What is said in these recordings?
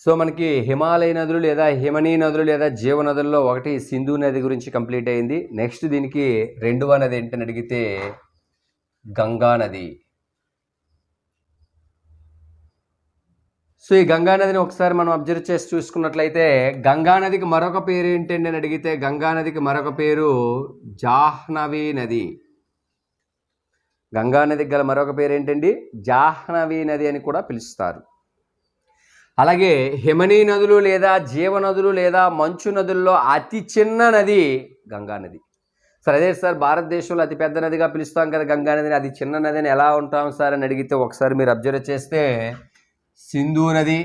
So మనకి హిమాలయ నదులు లేదా హిమనీ నదులు లేదా జీవనదుల్లో ఒకటి సింధు నది గురించి కంప్లీట్ అయింది. నెక్స్ట్ దీనికి రెండవ నది ఏంటని అడిగితే గంగా నది. సో ఈ గంగా నదిని ఒకసారి మనం అబ్జర్వ్ చేసి చూసుకున్నట్లయితే గంగా నదికి మరొక పేరు ఏంటండి అని అడిగితే గంగా నదికి మరొక పేరు జాహ్నవి నది. గంగా నదికి గల మరొక పేరు ఏంటండి? జాహ్నవి నది అని కూడా పిలుస్తారు. అలాగే హిమనీ నదులు లేదా జీవనదులు లేదా మంచు నదుల్లో అతి చిన్న నది గంగా నది. సార్ అదే సార్ భారతదేశంలో అతి పెద్ద నదిగా పిలుస్తాం కదా గంగా నదిని, అది చిన్న నది అని ఎలా ఉంటాం సార్ అని అడిగితే ఒకసారి మీరు అబ్జర్వ్ చేస్తే సింధు నది,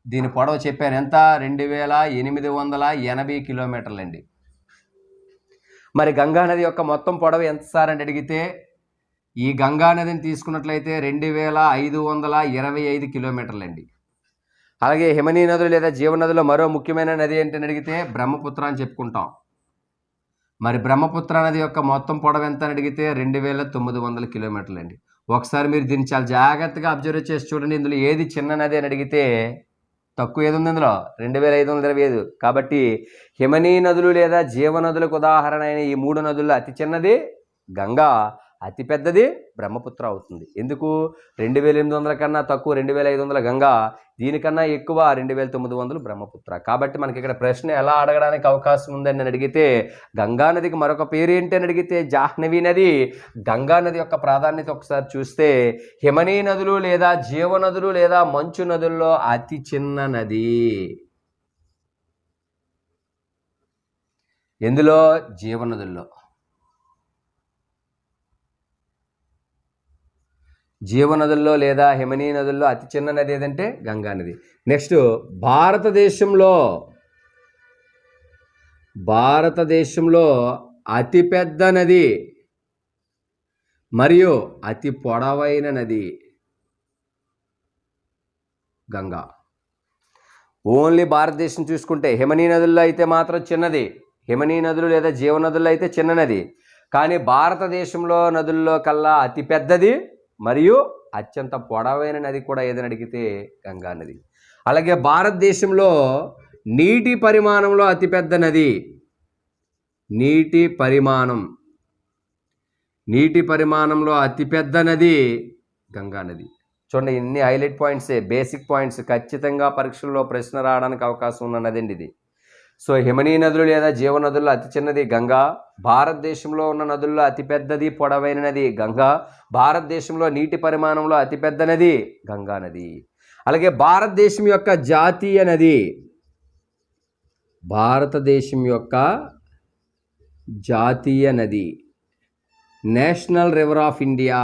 దీని పొడవు చెప్పాను ఎంత? 2880 కిలోమీటర్లండి. మరి గంగా నది యొక్క మొత్తం పొడవు ఎంత సార్ అని అడిగితే ఈ గంగా నదిని తీసుకున్నట్లయితే 2525 కిలోమీటర్లండి. అలాగే హిమనీ నదులు లేదా జీవనదుల్లో మరో ముఖ్యమైన నది ఏంటని అడిగితే బ్రహ్మపుత్ర అని చెప్పుకుంటాం. మరి బ్రహ్మపుత్ర నది యొక్క మొత్తం పొడవు ఎంత అని అడిగితే 2900 కిలోమీటర్లండి. ఒకసారి మీరు దీన్ని చాలా జాగ్రత్తగా అబ్జర్వ్ చేసి చూడండి. ఇందులో ఏది చిన్న నది అని అడిగితే తక్కువ ఏది ఉంది ఇందులో? 2525. కాబట్టి హిమనీ నదులు లేదా జీవనదులకు ఉదాహరణ అయిన ఈ మూడు నదుల్లో అతి చిన్నది గంగా, అతి పెద్దది బ్రహ్మపుత్ర అవుతుంది. ఎందుకు? 2800 కన్నా తక్కువ 2500 గంగా, దీనికన్నా ఎక్కువ 2900 బ్రహ్మపుత్ర. కాబట్టి మనకి ఇక్కడ ప్రశ్న ఎలా అడగడానికి అవకాశం ఉందని నేను అడిగితే గంగా నదికి మరొక పేరు ఏంటి అని అడిగితే జాహ్నవి నది. గంగా నది యొక్క ప్రాధాన్యత ఒకసారి చూస్తే హిమనీ నదులు లేదా జీవనదులు లేదా మంచు నదుల్లో అతి చిన్న నది. ఎందులో? జీవనదుల్లో. జీవనదుల్లో లేదా హిమనీ నదుల్లో అతి చిన్న నది ఏదంటే గంగా నది. నెక్స్ట్ భారతదేశంలో అతిపెద్ద నది మరియు అతి పొడవైన నది గంగా. ఓన్లీ భారతదేశం చూసుకుంటే హిమనీ నదుల్లో అయితే మాత్రం చిన్నది, హిమనీ నదులు లేదా జీవనదుల్లో అయితే చిన్న నది. కానీ భారతదేశంలో నదుల్లో కల్లా అతి పెద్దది మరియు అత్యంత పొడవైన నది కూడా ఏదని అడిగితే గంగా నది. అలాగే భారతదేశంలో నీటి పరిమాణంలో అతిపెద్ద నది, నీటి పరిమాణంలో అతిపెద్ద నది గంగా నది. చూడండి, ఇన్ని హైలైట్ పాయింట్సే, బేసిక్ పాయింట్స్, ఖచ్చితంగా పరీక్షల్లో ప్రశ్న రావడానికి అవకాశం ఉన్న నది అండి ఇది. సో హిమనీ నదులు లేదా జీవనదుల్లో అతి చిన్నది గంగా, భారతదేశంలో ఉన్న నదుల్లో అతిపెద్దది పొడవైన నది గంగా, భారతదేశంలో నీటి పరిమాణంలో అతిపెద్ద నది గంగా నది. అలాగే భారతదేశం యొక్క జాతీయ నది, భారతదేశం యొక్క జాతీయ నది national river of India.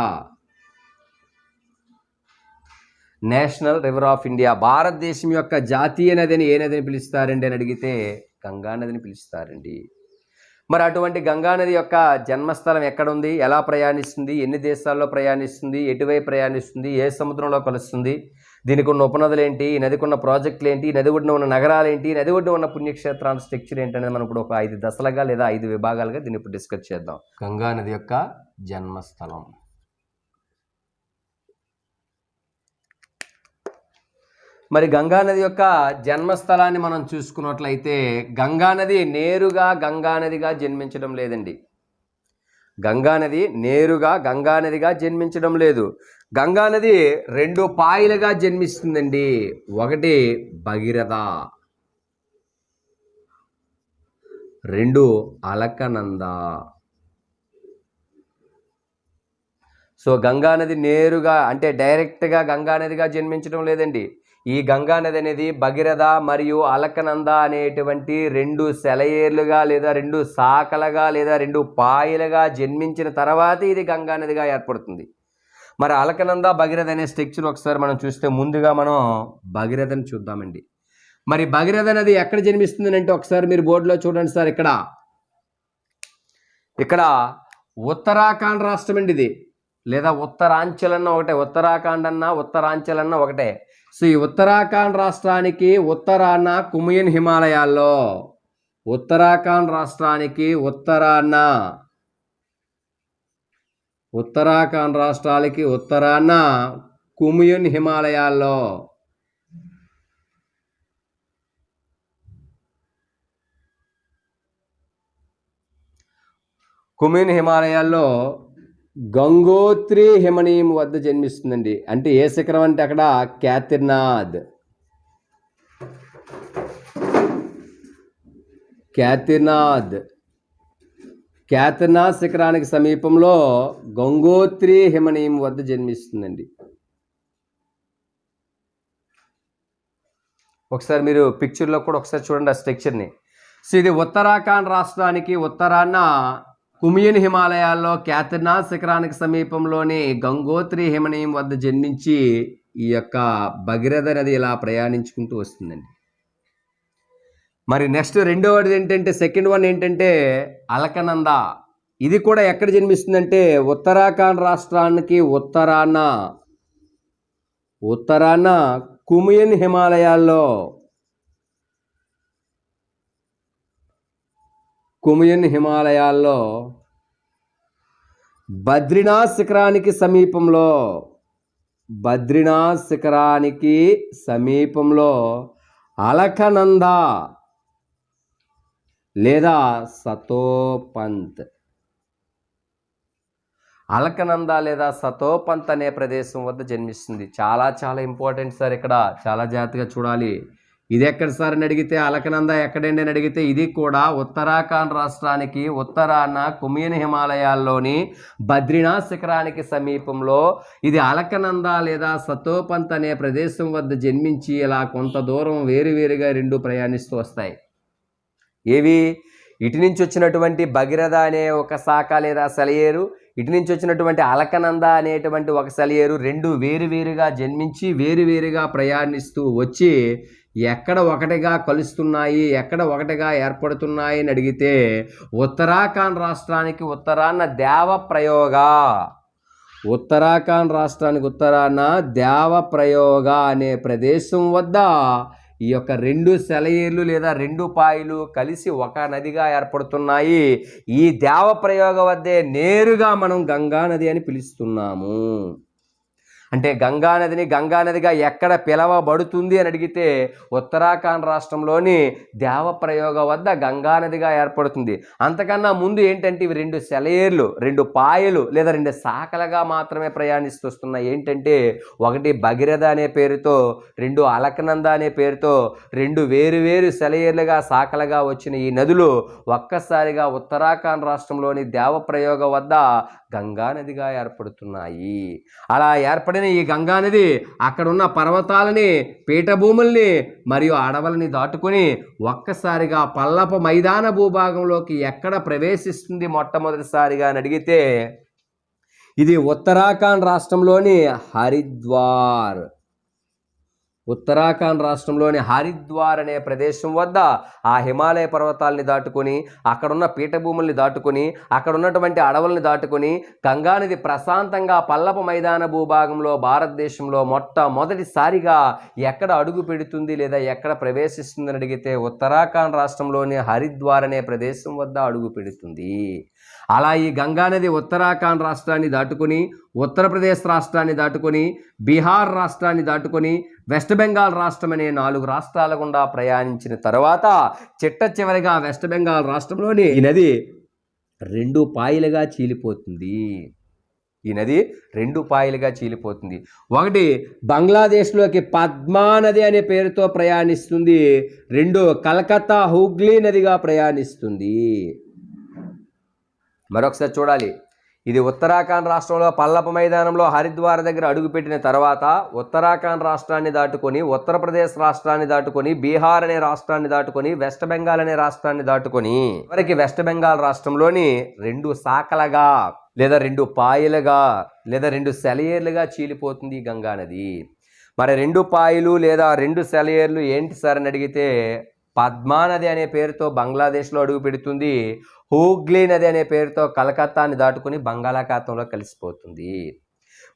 National river of India. భారతదేశం యొక్క జాతీయ నదిని ఏ నదిని పిలుస్తారండి అని అడిగితే గంగా నదిని పిలుస్తారండి. మరి అటువంటి గంగా నది యొక్క జన్మస్థలం ఎక్కడ ఉంది, ఎలా ప్రయాణిస్తుంది, ఎన్ని దేశాల్లో ప్రయాణిస్తుంది, ఎటువైపు ప్రయాణిస్తుంది, ఏ సముద్రంలో కలుస్తుంది, దీనికి ఉన్న ఉపనదులు ఏంటి, ఈ నదికి ఉన్న ప్రాజెక్టులు ఏంటి, నది ఒడ్డున ఉన్న నగరాలు ఏంటి, నది ఒడ్డున ఉన్న పుణ్యక్షేత్రాల స్ట్రక్చర్ ఏంటి అనేది మనం ఇప్పుడు ఒక 5 దశలుగా లేదా 5 విభాగాలుగా దీన్ని ఇప్పుడు డిస్కస్ చేద్దాం. గంగా నది యొక్క జన్మస్థలం. మరి గంగా నది యొక్క జన్మస్థలాన్ని మనం చూసుకున్నట్లయితే గంగా నది నేరుగా గంగా నదిగా జన్మించడం లేదండి. గంగా నది నేరుగా గంగా నదిగా జన్మించడం లేదు. గంగా నది 2 పాయలుగా జన్మిస్తుందండి. ఒకటి భగీరథ, 2 అలకనంద. సో గంగా నది నేరుగా అంటే డైరెక్ట్గా గంగా నదిగా జన్మించడం లేదండి. ఈ గంగా నది అనేది భగీరథ మరియు అలకనంద అనేటువంటి 2 సెలయేర్లుగా లేదా 2 శాఖలుగా లేదా 2 పాయలుగా జన్మించిన తర్వాత ఇది గంగా నదిగా ఏర్పడుతుంది. మరి అలకనంద భగీరథ అనే స్ట్రక్చర్ ఒకసారి మనం చూస్తే ముందుగా మనం భగీరథని చూద్దామండి. మరి భగీరథ నది ఎక్కడ జన్మిస్తుంది అంటే ఒకసారి మీరు బోర్డులో చూడండి సార్. ఇక్కడ ఉత్తరాఖండ్ రాష్ట్రం అండి ఇది, లేదా ఉత్తరాంచల్ అన్న ఒకటే, ఉత్తరాఖండ్ అన్న ఉత్తరాంచల్ అన్న ఒకటే. సో ఈ ఉత్తరాఖండ్ రాష్ట్రానికి ఉత్తరాన కుమయన్ హిమాలయాల్లో, ఉత్తరాఖండ్ రాష్ట్రానికి ఉత్తరాఖండ్ రాష్ట్రాలకి ఉత్తరాన కుమయన్ హిమాలయాల్లో కుమిన్ హిమాలయాల్లో గంగోత్రి హిమనీయం వద్ద జన్మిస్తుందండి. అంటే ఏ శిఖరం అంటే అక్కడ కేదార్నాథ్. కేదార్నాథ్ శిఖరానికి సమీపంలో గంగోత్రి హిమనీయం వద్ద జన్మిస్తుందండి. ఒకసారి మీరు పిక్చర్లో కూడా ఒకసారి చూడండి ఆ స్ట్రక్చర్ని. సో ఇది ఉత్తరాఖండ్ రాష్ట్రానికి ఉత్తరాన కుమియన్ హిమాలయాల్లో కేదార్నాథ్ శిఖరానికి సమీపంలోని గంగోత్రి హిమనీయం వద్ద జన్మించి ఈ యొక్క భగీరథ నది ఇలా ప్రయాణించుకుంటూ వస్తుందండి. మరి నెక్స్ట్ రెండవది ఏంటంటే సెకండ్ వన్ ఏంటంటే అలకనంద. ఇది కూడా ఎక్కడ జన్మిస్తుందంటే ఉత్తరాఖండ్ రాష్ట్రానికి ఉత్తరాన కుమియన్ హిమాలయాల్లో బద్రీనాథ్ శిఖరానికి సమీపంలో అలకనంద లేదా సతోపంత్. అలకనంద లేదా సతోపంత్ అనే ప్రదేశం వద్ద జన్మిస్తుంది. చాలా చాలా ఇంపార్టెంట్ సార్, ఇక్కడ చాలా జాగ్రత్తగా చూడాలి. ఇది ఎక్కడ సార్ అని అడిగితే అలకనంద ఎక్కడండి అని అడిగితే ఇది కూడా ఉత్తరాఖండ్ రాష్ట్రానికి ఉత్తరాన కుమియన్ హిమాలయాల్లోని బద్రీనాథ్ శిఖరానికి సమీపంలో ఇది అలకనంద లేదా సతోపంత్ అనే ప్రదేశం వద్ద జన్మించి ఇలా కొంత దూరం వేరువేరుగా రెండు ప్రయాణిస్తూ వస్తాయి. ఏవి? ఇటు నుంచి వచ్చినటువంటి భగీరథ అనే ఒక శాఖ లేదా సెలయేరు, ఇటు నుంచి వచ్చినటువంటి అలకనంద అనేటువంటి ఒక సెలయేరు, రెండు వేరువేరుగా జన్మించి వేరువేరుగా ప్రయాణిస్తూ వచ్చి ఎక్కడ ఒకటిగా కలుస్తున్నాయి, ఎక్కడ ఒకటిగా ఏర్పడుతున్నాయి అని అడిగితే ఉత్తరాఖండ్ రాష్ట్రానికి ఉత్తరాన దేవప్రయోగ అనే ప్రదేశం వద్ద ఈ యొక్క రెండు సెలయేర్లు లేదా రెండు పాయలు కలిసి ఒక నదిగా ఏర్పడుతున్నాయి. ఈ దేవప్రయోగ వద్దే నేరుగా మనం గంగా నది అని పిలుస్తున్నాము. అంటే గంగానదిగా ఎక్కడ పిలవబడుతుంది అని అడిగితే ఉత్తరాఖండ్ రాష్ట్రంలోని దేవప్రయోగ వద్ద గంగానదిగా ఏర్పడుతుంది. అంతకన్నా ముందు ఏంటంటే ఇవి రెండు సెలయేర్లు, రెండు పాయలు లేదా రెండు శాఖలుగా మాత్రమే ప్రయాణిస్తూ వస్తున్నాయి. ఏంటంటే ఒకటి భగీరథ అనే పేరుతో, రెండు అలకనంద అనే పేరుతో రెండు వేరువేరు సెలయేర్లుగా శాఖలుగా వచ్చిన ఈ నదులు ఒక్కసారిగా ఉత్తరాఖండ్ రాష్ట్రంలోని దేవప్రయోగ వద్ద గంగానదిగా ఏర్పడుతున్నాయి. అలా ఏర్పడిన ఈ గంగానది అక్కడున్న పర్వతాలని, పీఠభూముల్ని మరియు అడవులని దాటుకుని ఒక్కసారిగా పల్లపు మైదాన భూభాగంలోకి ఎక్కడ ప్రవేశిస్తుంది మొట్టమొదటిసారిగా అని అడిగితే ఇది ఉత్తరాఖండ్ రాష్ట్రంలోని హరిద్వార్ అనే ప్రదేశం వద్ద ఆ హిమాలయ పర్వతాలని దాటుకొని, అక్కడున్న పీఠభూముల్ని దాటుకొని, అక్కడ ఉన్నటువంటి అడవుల్ని దాటుకొని గంగానది ప్రశాంతంగా పల్లపు మైదాన భూభాగంలో భారతదేశంలో మొట్టమొదటిసారిగా ఎక్కడ అడుగు పెడుతుంది లేదా ఎక్కడ ప్రవేశిస్తుంది అని అడిగితే ఉత్తరాఖండ్ రాష్ట్రంలోని హరిద్వార్ అనే ప్రదేశం వద్ద అడుగు పెడుతుంది. అలా ఈ గంగానది ఉత్తరాఖండ్ రాష్ట్రాన్ని దాటుకొని, ఉత్తరప్రదేశ్ రాష్ట్రాన్ని దాటుకొని, బీహార్ రాష్ట్రాన్ని దాటుకొని, వెస్ట్ బెంగాల్ రాష్ట్రం అనే 4 రాష్ట్రాల గుండా ప్రయాణించిన తర్వాత చిట్ట చివరిగా వెస్ట్ బెంగాల్ రాష్ట్రంలోని ఈ నది రెండు పాయలుగా చీలిపోతుంది. ఒకటి బంగ్లాదేశ్లోకి పద్మా నది అనే పేరుతో ప్రయాణిస్తుంది, రెండు కలకత్తా హూగ్లీ నదిగా ప్రయాణిస్తుంది. మరొకసారి చూడాలి. ఇది ఉత్తరాఖండ్ రాష్ట్రంలో పల్లపు మైదానంలో హరిద్వార్ దగ్గర అడుగుపెట్టిన తర్వాత ఉత్తరాఖండ్ రాష్ట్రాన్ని దాటుకొని, ఉత్తరప్రదేశ్ రాష్ట్రాన్ని దాటుకొని, బీహార్ అనే రాష్ట్రాన్ని దాటుకొని, వెస్ట్ బెంగాల్ అనే రాష్ట్రాన్ని దాటుకొని చివరికి వెస్ట్ బెంగాల్ రాష్ట్రంలోని రెండు శాఖలుగా లేదా రెండు పాయలుగా లేదా రెండు సెలయేర్లుగా చీలిపోతుంది ఈ గంగానది. మరి రెండు పాయలు లేదా రెండు సెలయేర్లు ఏంటి సార్ అని అడిగితే పద్మా నది అనే పేరుతో బంగ్లాదేశ్లో అడుగు పెడుతుంది, హూగ్లీ నది అనే పేరుతో కలకత్తాని దాటుకుని బంగాళాఖాతంలో కలిసిపోతుంది.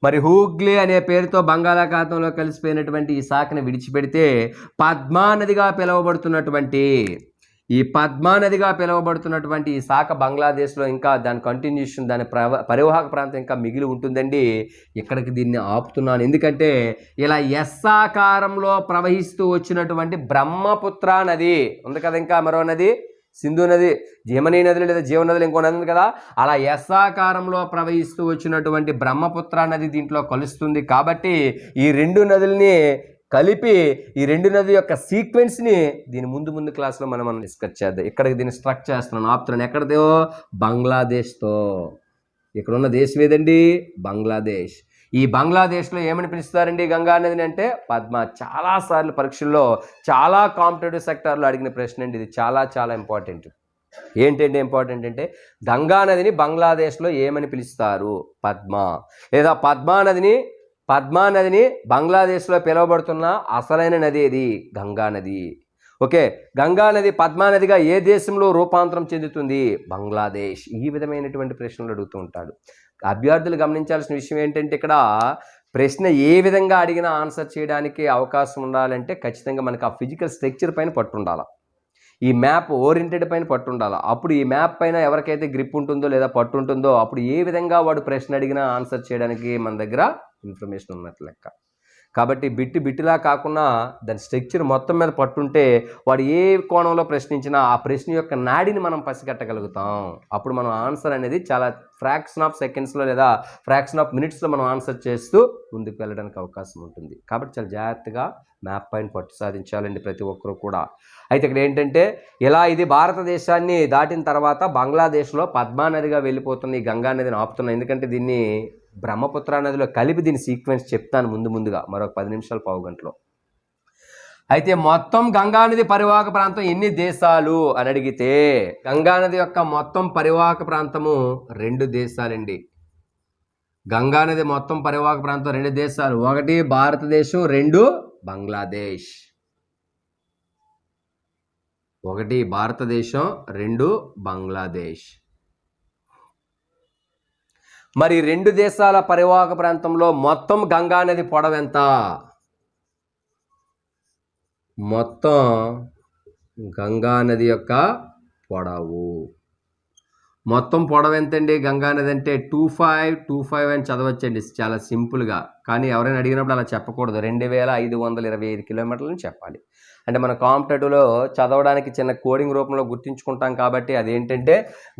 మరి హూగ్లీ అనే పేరుతో బంగాళాఖాతంలో కలిసిపోయినటువంటి ఈ శాఖను విడిచిపెడితే పద్మా నదిగా పిలువబడుతున్నటువంటి ఈ శాఖ బంగ్లాదేశ్లో ఇంకా దాని కంటిన్యూషన్, దాని పరివాహక ప్రాంతం ఇంకా మిగిలి ఉంటుందండి. ఇక్కడికి దీన్ని ఆపుతున్నాను ఎందుకంటే ఇలా ఎస్ ఆకారంలో ప్రవహిస్తూ వచ్చినటువంటి బ్రహ్మపుత్ర నది ఉంది కదా, ఇంకా మరో నది సింధు నది యమనీ నదులు లేదా జీవనదులు ఇంకో నది ఉంది కదా, అలా ఎస్సాకారంలో ప్రవహిస్తూ వచ్చినటువంటి బ్రహ్మపుత్ర నది దీంట్లో కలుస్తుంది. కాబట్టి ఈ రెండు నదుల్ని కలిపి ఈ రెండు నది యొక్క సీక్వెన్స్ని దీని ముందు క్లాస్లో మనం డిస్కస్ చేద్దాం. ఇక్కడికి దీన్ని స్ట్రక్ చేస్తున్నాను, ఆపుతున్నాను. ఎక్కడితో? బంగ్లాదేశ్తో. ఇక్కడ ఉన్న దేశం ఏదండి? బంగ్లాదేశ్. ఈ బంగ్లాదేశ్లో ఏమని పిలుస్తారండి గంగా నదిని అంటే? పద్మ. చాలాసార్లు పరీక్షల్లో చాలా కాంపిటేటివ్ సెక్టార్లో అడిగిన ప్రశ్న అండి ఇది. చాలా ఇంపార్టెంట్. ఏంటంటే ఇంపార్టెంట్ అంటే గంగా నదిని బంగ్లాదేశ్లో ఏమని పిలుస్తారు? పద్మ. లేదా పద్మా నదిని బంగ్లాదేశ్లో పిలువబడుతున్న అసలైన నది ఏది? గంగా నది. ఓకే, గంగా నది పద్మా నదిగా ఏ దేశంలో రూపాంతరం చెందుతుంది? బంగ్లాదేశ్. ఈ విధమైనటువంటి ప్రశ్నలు అడుగుతూ ఉంటాడు. అభ్యర్థులు గమనించాల్సిన విషయం ఏంటంటే ఇక్కడ ప్రశ్న ఏ విధంగా అడిగినా ఆన్సర్ చేయడానికి అవకాశం ఉండాలంటే ఖచ్చితంగా మనకు ఆ ఫిజికల్ స్ట్రక్చర్ పైన పట్టు ఉండాలి, ఈ మ్యాప్ ఓరియంటెడ్ పైన పట్టు ఉండాలి. అప్పుడు ఈ మ్యాప్ పైన ఎవరికైతే గ్రిప్ ఉంటుందో లేదా పట్టు ఉంటుందో అప్పుడు ఏ విధంగా వాడు ప్రశ్న అడిగినా ఆన్సర్ చేయడానికి మన దగ్గర ఇన్ఫర్మేషన్ ఉన్నట్లు లెక్క. కాబట్టి బిట్టులా కాకుండా దాని స్ట్రక్చర్ మొత్తం మీద పట్టుంటే వాడు ఏ కోణంలో ప్రశ్నించినా ఆ ప్రశ్న యొక్క నాడిని మనం పసిగట్టగలుగుతాం. అప్పుడు మనం ఆన్సర్ అనేది చాలా ఫ్రాక్షన్ ఆఫ్ సెకండ్స్లో లేదా ఫ్రాక్షన్ ఆఫ్ మినిట్స్లో మనం ఆన్సర్ చేస్తూ ముందుకు వెళ్ళడానికి అవకాశం ఉంటుంది. కాబట్టి చాలా జాగ్రత్తగా మ్యాప్ పైన పట్టు సాధించాలండి ప్రతి ఒక్కరు కూడా. అయితే ఇక్కడ ఏంటంటే ఇలా ఇది భారతదేశాన్ని దాటిన తర్వాత బంగ్లాదేశ్లో పద్మా నదిగా వెళ్ళిపోతున్న ఈ గంగా నదిని ఆపుతున్నాం. ఎందుకంటే దీన్ని బ్రహ్మపుత్ర నదిలో కలిపి దీని సీక్వెన్స్ చెప్తాను ముందుగా మరొక 10 నిమిషాలు, పావు గంటలో. అయితే మొత్తం గంగానది పరివాహక ప్రాంతం ఎన్ని దేశాలు అని అడిగితే గంగానది యొక్క మొత్తం పరివాహక ప్రాంతము 2 దేశాలండి. గంగానది మొత్తం పరివాహక ప్రాంతం 2 దేశాలు. 1 భారతదేశం, 2 బంగ్లాదేశ్. 1 భారతదేశం, 2 బంగ్లాదేశ్. మరి 2 దేశాల పరివాహక ప్రాంతంలో మొత్తం గంగానది పొడవు ఎంత? మొత్తం గంగానది యొక్క పొడవు మొత్తం పొడవు ఎంతండి? గంగానది అంటే 2525 అని చదవచ్చండి చాలా సింపుల్గా. కానీ ఎవరైనా అడిగినప్పుడు అలా చెప్పకూడదు, 2525 కిలోమీటర్లని చెప్పాలి. అంటే మన కాంపిటేటివ్లో చదవడానికి చిన్న కోడింగ్ రూపంలో గుర్తించుకుంటాం. కాబట్టి అదేంటంటే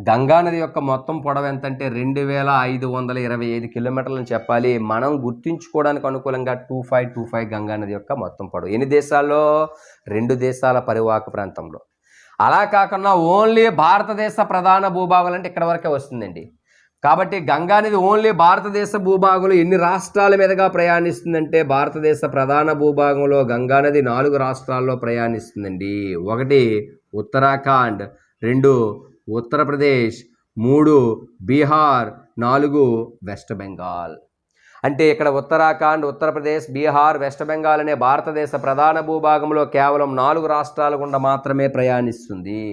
గంగానది యొక్క మొత్తం పొడవు ఎంతంటే 2525 కిలోమీటర్లని చెప్పాలి. మనం గుర్తించుకోవడానికి అనుకూలంగా 2525 గంగానది యొక్క మొత్తం పొడవు. ఎన్ని దేశాల్లో? 2 దేశాల పరివాహక ప్రాంతంలో. అలా కాకుండా ఓన్లీ భారతదేశ ప్రధాన భూభాగాలు అంటే ఇక్కడ వరకే వస్తుందండి. కాబట్టి గంగానది ఓన్లీ భారతదేశ భూభాగంలో ఎన్ని రాష్ట్రాల మీదుగా ప్రయాణిస్తుందంటే భారతదేశ ప్రధాన భూభాగంలో గంగానది 4 రాష్ట్రాల్లో ప్రయాణిస్తుందండి. 1 ఉత్తరాఖండ్, 2 ఉత్తరప్రదేశ్, 3 బీహార్, 4 వెస్ట్ బెంగాల్. అంటే ఇక్కడ ఉత్తరాఖండ్, ఉత్తరప్రదేశ్, బీహార్, వెస్ట్ బెంగాల్ అనే భారతదేశ ప్రధాన భూభాగంలో కేవలం 4 రాష్ట్రాల గుండా మాత్రమే ప్రయాణిస్తుంది.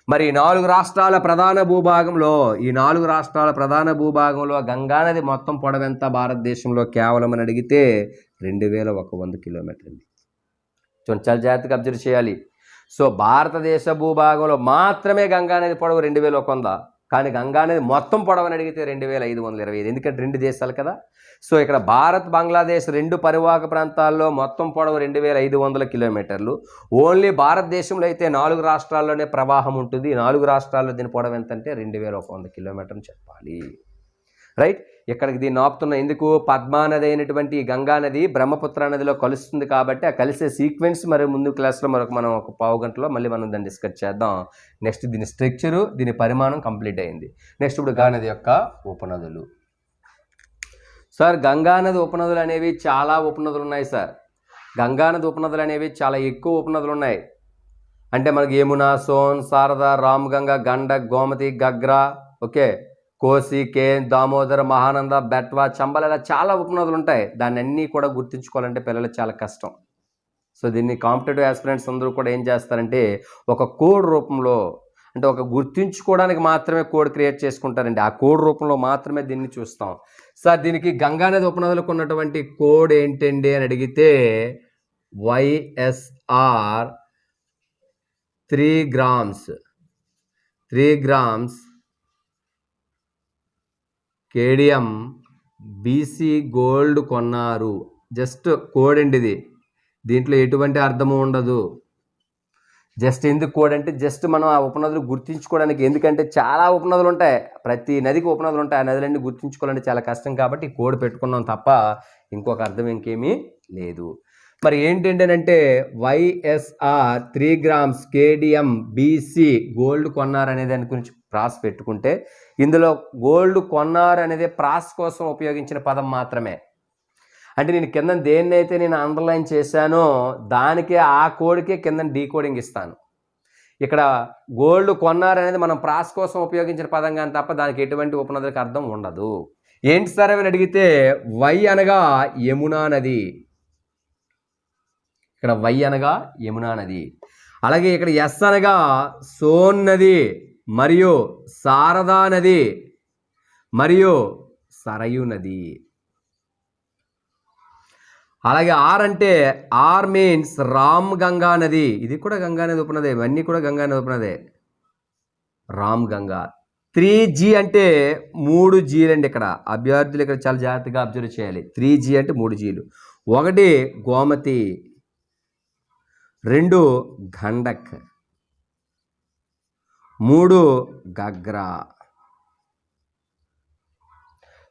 మరి 4 రాష్ట్రాల ప్రధాన భూభాగంలో ఈ 4 రాష్ట్రాల ప్రధాన భూభాగంలో గంగానది మొత్తం పొడవెంత భారతదేశంలో కేవలం అని అడిగితే 2100 కిలోమీటర్లు. చూడండి, చాలా జాగ్రత్తగా అబ్జర్వ్ చేయాలి. సో భారతదేశ భూభాగంలో మాత్రమే గంగానది పొడవు 2100, కానీ గంగానది మొత్తం పొడవని అడిగితే 2525. ఎందుకంటే 2 దేశాలు కదా. సో ఇక్కడ భారత్, బంగ్లాదేశ్ 2 పరివాహక ప్రాంతాల్లో మొత్తం పొడవు 2500 కిలోమీటర్లు. ఓన్లీ భారతదేశంలో అయితే 4 రాష్ట్రాల్లోనే ప్రవాహం ఉంటుంది. 4 రాష్ట్రాల్లో దీని పొడవు ఎంతంటే 2100 కిలోమీటర్లు చెప్పాలి. రైట్, ఇక్కడికి దీన్ని ఆపుతున్న ఎందుకు? పద్మా నది అయినటువంటి గంగా నది బ్రహ్మపుత్ర నదిలో కలుస్తుంది కాబట్టి ఆ కలిసే సీక్వెన్స్ మరి ముందు క్లాస్లో మనం ఒక పావు గంటలో మళ్ళీ మనం దాన్ని డిస్కస్ చేద్దాం. నెక్స్ట్ దీని స్ట్రక్చరు, దీని పరిమాణం కంప్లీట్ అయింది. నెక్స్ట్ ఇప్పుడు గంగా నది యొక్క ఉపనదులు. సార్ గంగానది ఉపనదులు అనేవి చాలా ఉపనదులు ఉన్నాయి సార్. గంగానది ఉపనదులు అనేవి చాలా ఎక్కువ ఉపనదులు ఉన్నాయి. అంటే మనకి యమున, సోన్, శారద, రామ్గంగా, గండక్, గోమతి, గగ్రా, ఓకే, కోసి, కేన్, దామోదర్, మహానంద, బెట్వా, చంబల్, ఇలా చాలా ఉపనదులు ఉంటాయి. దాన్ని అన్నీ కూడా గుర్తుంచుకోవాలంటే పిల్లలు చాలా కష్టం. సో దీన్ని కాంపిటేటివ్ ఆస్పిరెంట్స్ అందరూ కూడా ఏం చేస్తారంటే ఒక కోడ్ రూపంలో, అంటే ఒక గుర్తుంచుకోవడానికి మాత్రమే కోడ్ క్రియేట్ చేసుకుంటారండి. ఆ కోడ్ రూపంలో మాత్రమే దీన్ని చూస్తాం. సార్ దీనికి గంగానది ఉపనదులకు ఉన్నటువంటి కోడ్ ఏంటండి అని అడిగితే YSR 3 grams KDM BC gold కొన్నారు. జస్ట్ కోడ్ అండి ఇది, దీంట్లో ఎటువంటి అర్థము ఉండదు. జస్ట్ ఎందుకు కోడ్ అంటే జస్ట్ మనం ఆ ఉపనదులు గుర్తించుకోవడానికి, ఎందుకంటే చాలా ఉపనదులు ఉంటాయి, ప్రతి నదికి ఉపనదులు ఉంటాయి, ఆ నదులన్నీ గుర్తించుకోవాలంటే చాలా కష్టం కాబట్టి కోడ్ పెట్టుకున్నాం తప్ప ఇంకొక అర్థం ఇంకేమీ లేదు. మరి ఏంటంటే YSR 3 grams KDM BC gold కొన్నారు అనే దాని గురించి ప్రాస్ పెట్టుకుంటే ఇందులో గోల్డ్ కొన్నారు అనేది ప్రాస్ కోసం ఉపయోగించిన పదం మాత్రమే. అంటే నేను కింద దేన్నైతే నేను అండర్లైన్ చేశానో దానికే ఆ కోడ్కే కింద డీకోడింగ్ ఇస్తాను. ఇక్కడ గోల్డ్ కొన్నారు అనేది మనం ప్రాస్ కోసం ఉపయోగించిన పదం కానీ తప్ప దానికి ఎటువంటి ఉపనదులకు అర్థం ఉండదు. ఏంటి సార్ అని అడిగితే వై అనగా యమునా నది, ఇక్కడ వై అనగా యమునా నది. అలాగే ఇక్కడ ఎస్ అనగా సోన్ నది మరియు శారదా నది మరియు సరయు నది. అలాగే ఆర్ అంటే ఆర్ మీన్స్ రామ్ గంగా నది, ఇది కూడా గంగా నది ఉపనదే, ఇవన్నీ కూడా గంగా నది ఉపనదే, రామ్ గంగా. 3G అంటే 3 Gలు అండి. ఇక్కడ అభ్యర్థులు ఇక్కడ చాలా జాగ్రత్తగా అబ్జర్వ్ చేయాలి. 3G అంటే 3 Gలు. 1 గోమతి, 2 గండక్, 3 గగ్రా.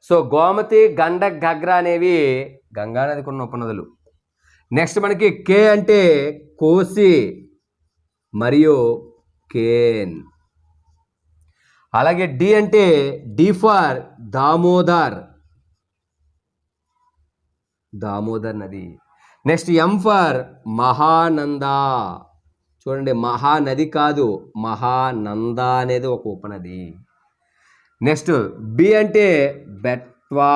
సో గోమతి, గండక్, గగ్రా అనేవి గంగానదికి ఉన్న ఉపనదులు. నెక్స్ట్ మనకి కే అంటే కోసి మరియు కేన్. అలాగే డి అంటే డి ఫర్ దామోదర్, దామోదర్ నది. నెక్స్ట్ ఎం ఫర్ మహానందా, చూడండి మహానది కాదు మహానంద అనేది ఒక ఉపనది. నెక్స్ట్ బి అంటే బెట్వా,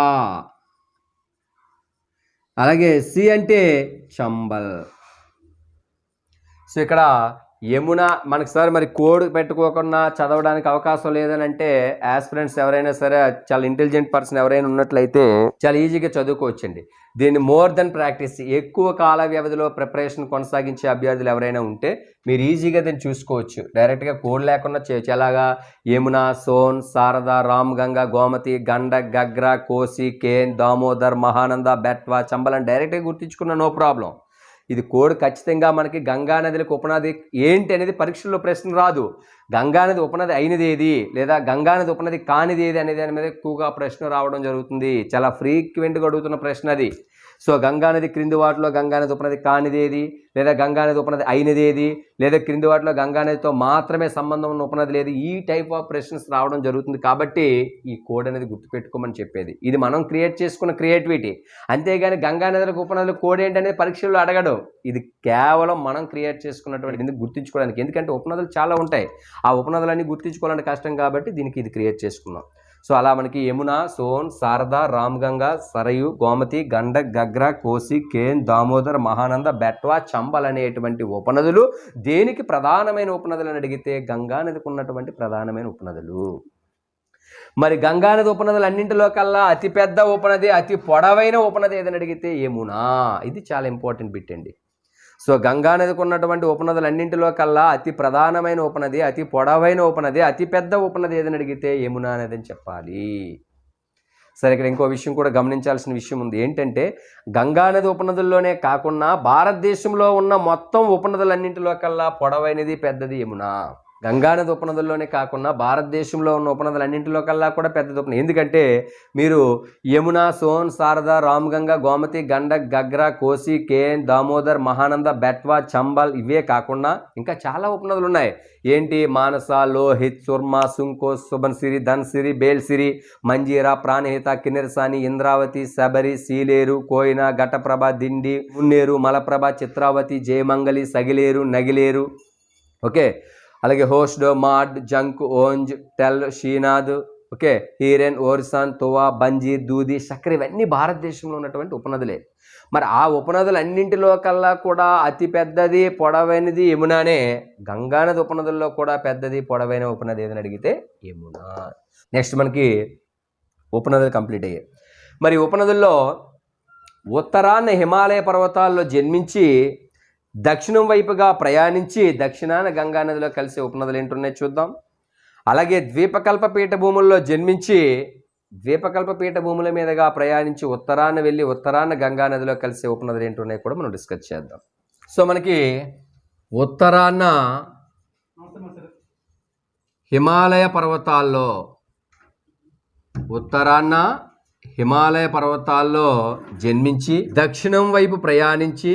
అలాగే సి అంటే చంబల్. సో ఇక్కడ యమున మనకి సార్ మరి కోడ్ పెట్టుకోకుండా చదవడానికి అవకాశం లేదని అంటే యాస్పిరెంట్స్ ఎవరైనా సరే చాలా ఇంటెలిజెంట్ పర్సన్ ఎవరైనా ఉన్నట్లయితే చాలా ఈజీగా చదువుకోవచ్చండి. దీన్ని మోర్ దెన్ ప్రాక్టీస్, ఎక్కువ కాల వ్యవధిలో ప్రిపరేషన్ కొనసాగించే అభ్యర్థులు ఎవరైనా ఉంటే మీరు ఈజీగా దీన్ని చూసుకోవచ్చు. డైరెక్ట్గా కోడ్ లేకుండా చేయొచ్చు. ఎలాగా యమున, సోన్, శారదా, రామ్ గంగా, గోమతి, గండక్, గగ్రా, కోసి, కేన్, దామోదర్, మహానంద, బెట్వా, చంబల్ అని డైరెక్ట్గా గుర్తించుకున్న నో ప్రాబ్లం. ఇది కోడ్ ఖచ్చితంగా మనకి గంగానదిలకు ఉపనది ఏంటి అనేది పరీక్షల్లో ప్రశ్న రాదు. గంగానది ఉపనది అయినది ఏది లేదా గంగానది ఉపనది కానిది ఏది అనే దాని మీద ఎక్కువగా ప్రశ్న రావడం జరుగుతుంది. చాలా ఫ్రీక్వెంట్గా అడుగుతున్న ప్రశ్న అది. సో గంగానది క్రింది వాటిలో గంగానది ఉపనది కానిది ఏది, లేదా గంగానది ఉపనది అయినది ఏది, లేదా క్రింది వాటిలో గంగానదితో మాత్రమే సంబంధం ఉన్న ఉపనది లేదు, ఈ టైప్ ఆఫ్ ప్రశ్నస్ రావడం జరుగుతుంది. కాబట్టి ఈ కోడ్ అనేది గుర్తుపెట్టుకోమని చెప్పేది. ఇది మనం క్రియేట్ చేసుకున్న క్రియేటివిటీ, అంతేగాని గంగానదులకు ఉపనదుల కోడ్ ఏంటనేది పరీక్షల్లో అడగడు. ఇది కేవలం మనం క్రియేట్ చేసుకున్నటువంటి గుర్తించుకోవడానికి. ఎందుకంటే ఉపనదులు చాలా ఉంటాయి, ఆ ఉపనదులన్నీ గుర్తించుకోవాలంటే కష్టం కాబట్టి దీనికి ఇది క్రియేట్ చేసుకున్నాం. సో అలా మనకి యమున, సోన్, శారదా, రామ్ గంగా, సరయు, గోమతి, గండక్, గగ్రా, కోసి, కేన్, దామోదర్, మహానంద, బెట్వా, చంబల్ అనేటువంటి ఉపనదులు దేనికి ప్రధానమైన ఉపనదులు అని అడిగితే గంగానదికి ఉన్నటువంటి ప్రధానమైన ఉపనదులు. మరి గంగానది ఉపనదులు అన్నింటిలో కల్లా అతిపెద్ద ఉపనది, అతి పొడవైన ఉపనది ఏదని అడిగితే యమునా. ఇది చాలా ఇంపార్టెంట్ బిట్ అండి. సో గంగానదికి ఉన్నటువంటి ఉపనదులు అన్నింటిలో కల్లా అతి ప్రధానమైన ఉపనది, అతి పొడవైన ఉపనది, అతి పెద్ద ఉపనది ఏదని అడిగితే యమునా నది అని చెప్పాలి. సరే, ఇక్కడ ఇంకో విషయం కూడా గమనించాల్సిన విషయం ఉంది. ఏంటంటే గంగానది ఉపనదుల్లోనే కాకుండా భారతదేశంలో ఉన్న మొత్తం ఉపనదులన్నింటిలో కల్లా పొడవైనది పెద్దది యమునా. గంగానది ఉపనదుల్లోనే కాకుండా భారతదేశంలో ఉన్న ఉపనదులన్నింటిలో కల్లా కూడా పెద్దది ఉపనది. ఎందుకంటే మీరు యమున, సోన్, శారదా, రామ్ గంగా, గోమతి, గండక్, గగ్రా, కోసి, కేన్, దామోదర్, మహానంద, బెట్వా, చంబల్ ఇవే కాకుండా ఇంకా చాలా ఉపనదులు ఉన్నాయి. ఏంటి? మానస, లోహిత్, సుర్మా, సుంకో, సుబన్సిరి, ధన్సిరి, బేల్సిరి, మంజీరా, ప్రాణహిత, కిన్నెరసాని, ఇంద్రావతి, శబరి, సీలేరు, కోయిన, ఘటప్రభ, దిండి, మున్నేరు, మలప్రభ, చిత్రావతి, జయమంగళి, సగిలేరు, నగిలేరు. ఓకే, అలాగే హోస్డ్, mod, junk, ఓంజ్, tell, షీనాద్, okay, Hiren, ఓర్సాన్, తువా, Benazir, దూది, చక్కెర ఇవన్నీ భారతదేశంలో ఉన్నటువంటి ఉపనదులే. మరి ఆ ఉపనదులు అన్నింటిలో కల్లా కూడా అతి పెద్దది పొడవైనది యమునానే. గంగానది ఉపనదుల్లో కూడా పెద్దది పొడవైన ఉపనది ఏదని అడిగితే యమునా. నెక్స్ట్ మనకి ఉపనదులు కంప్లీట్ అయ్యాయి. మరి ఉపనదుల్లో ఉత్తరాన హిమాలయ పర్వతాల్లో జన్మించి దక్షిణం వైపుగా ప్రయాణించి దక్షిణాన గంగానదిలో కలిసే ఉపనదులు ఏంటున్నాయి చూద్దాం. అలాగే ద్వీపకల్ప పీఠభూముల్లో జన్మించి ద్వీపకల్ప పీఠభూముల మీదుగా ప్రయాణించి ఉత్తరాన వెళ్ళి ఉత్తరాన గంగానదిలో కలిసే ఉపనదులు ఏంటున్నాయి కూడా మనం డిస్కస్ చేద్దాం. సో మనకి ఉత్తరాన హిమాలయ పర్వతాల్లో జన్మించి దక్షిణం వైపు ప్రయాణించి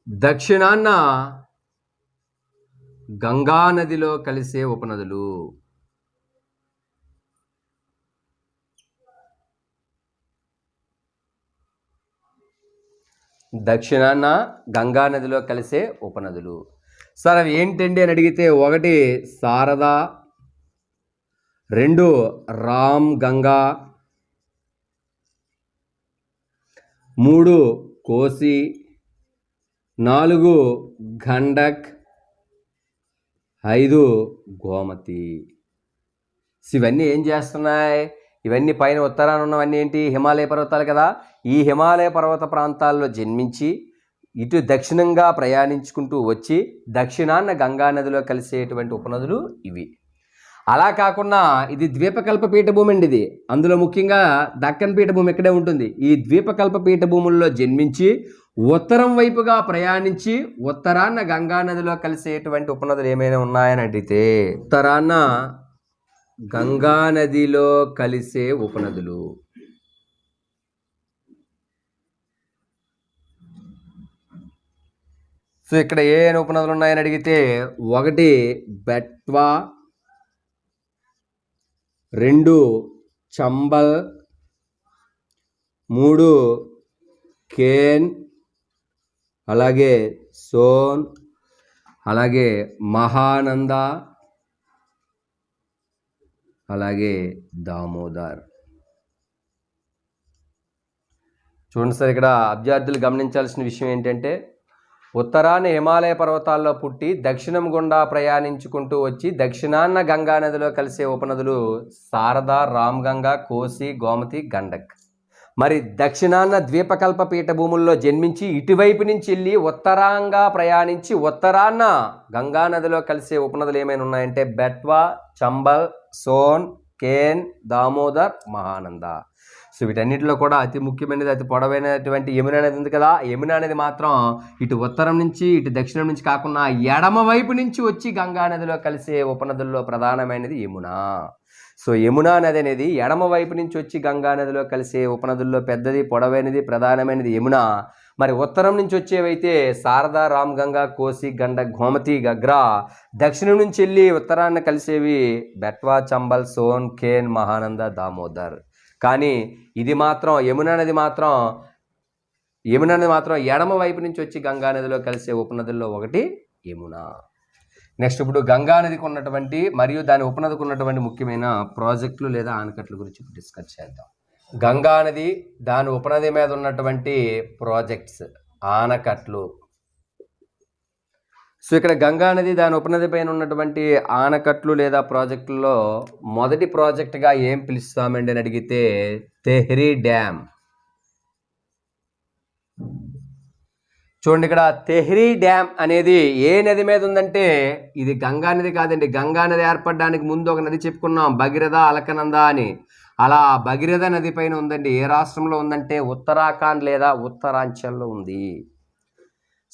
దక్షిణాన గంగా నదిలో కలిసే ఉపనదులు. దక్షిణాన గంగా నదిలో కలిసే ఉపనదులు. సార్ అవి ఏంటండి అని అడిగితే, 1 శారద, 2 రామ్ గంగా, 3 కోసి, 4 గండక్, 5 గోమతి. ఇవన్నీ ఏం చేస్తున్నాయి? ఇవన్నీ పైన ఉత్తరాన ఉన్నవన్నీ ఏంటి? హిమాలయ పర్వతాలు కదా. ఈ హిమాలయ పర్వత ప్రాంతాల్లో జన్మించి ఇటు దక్షిణంగా ప్రయాణించుకుంటూ వచ్చి దక్షిణాన గంగా నదిలో కలిసేటువంటి ఉపనదులు ఇవి. అలా కాకుండా ఇది ద్వీపకల్ప పీఠభూమి అండి. ఇది అందులో ముఖ్యంగా దక్కన్ పీఠభూమి ఇక్కడే ఉంటుంది. ఈ ద్వీపకల్ప పీఠభూముల్లో జన్మించి ఉత్తరం వైపుగా ప్రయాణించి ఉత్తరాన గంగా నదిలో కలిసేటువంటి ఉపనదులు ఏమైనా ఉన్నాయని అడిగితే, ఉత్తరాన గంగా నదిలో కలిసే ఉపనదులు. సో ఇక్కడ ఏ ఉపనదులు ఉన్నాయని అడిగితే, 1 బెట్వా, 2 చంబల్, 3 కేన్, అలాగే సోన్, అలాగే మహానంద, అలాగే దామోదర్. చూడండి సార్, ఇక్కడ అభ్యర్థులు గమనించాల్సిన విషయం ఏంటంటే, ఉత్తరాన హిమాలయ పర్వతాల్లో పుట్టి దక్షిణం గుండా ప్రయాణించుకుంటూ వచ్చి దక్షిణాన గంగా నదిలో కలిసే ఉపనదులు శారద, రామ్ గంగా, కోసి, గోమతి, గండక్. మరి దక్షిణాన ద్వీపకల్ప పీఠభూముల్లో జన్మించి ఇటువైపు నుంచి వెళ్ళి ఉత్తరాంగా ప్రయాణించి ఉత్తరాన గంగా నదిలో కలిసే ఉపనదులు ఏమైనా ఉన్నాయంటే బెట్వా, చంబల్, సోన్, కేన్, దామోదర్, మహానంద. సో వీటన్నిటిలో కూడా అతి ముఖ్యమైనది, అతి పొడవైనటువంటి యమునా నది ఉంది కదా. యమునా నది మాత్రం ఇటు ఉత్తరం నుంచి ఇటు దక్షిణం నుంచి కాకుండా ఎడమ వైపు నుంచి వచ్చి గంగా నదిలో కలిసే ఉపనదుల్లో ప్రధానమైనది యమునా. సో యమునా నది అనేది ఎడమ వైపు నుంచి వచ్చి గంగా నదిలో కలిసే ఉపనదుల్లో పెద్దది, పొడవైనది, ప్రధానమైనది యమునా. మరి ఉత్తరం నుంచి వచ్చేవైతే శారద, రామ్ గంగా, కోసి, గండక్, గోమతి, గగ్రా. దక్షిణం నుంచి వెళ్ళి ఉత్తరాన కలిసేవి బెట్వా, చంబల్, సోన్, కేన్, మహానంద, దామోదర్. కానీ ఇది మాత్రం యమునా నది మాత్రం ఎడమ వైపు నుంచి వచ్చి గంగా నదిలో కలిసే ఉపనదుల్లో ఒకటి యమునా. నెక్స్ట్ ఇప్పుడు గంగా నదికి ఉన్నటువంటి మరియు దాని ఉపనదికి ఉన్నటువంటి ముఖ్యమైన ప్రాజెక్టులు లేదా ఆనకట్ల గురించి డిస్కస్ చేద్దాం. గంగా నది దాని ఉపనది మీద ఉన్నటువంటి ప్రాజెక్ట్స్, ఆనకట్లు. సో ఇక్కడ గంగా నది దాని ఉపనది పైన ఉన్నటువంటి ఆనకట్లు లేదా ప్రాజెక్టుల్లో మొదటి ప్రాజెక్టుగా ఏం పిలుస్తామండి అని అడిగితే తెహ్రీ డ్యామ్. చూడండి, ఇక్కడ తెహ్రీ డ్యామ్ అనేది ఏ నది మీద ఉందంటే ఇది గంగా నది కాదండి. గంగా నది ఏర్పడడానికి ముందు ఒక నది చెప్పుకున్నాం, భగీరథ, అలకనంద అని. అలా భగీరథ నది పైన ఉందండి. ఏ రాష్ట్రంలో ఉందంటే ఉత్తరాఖండ్ లేదా ఉత్తరాంచల్లో ఉంది.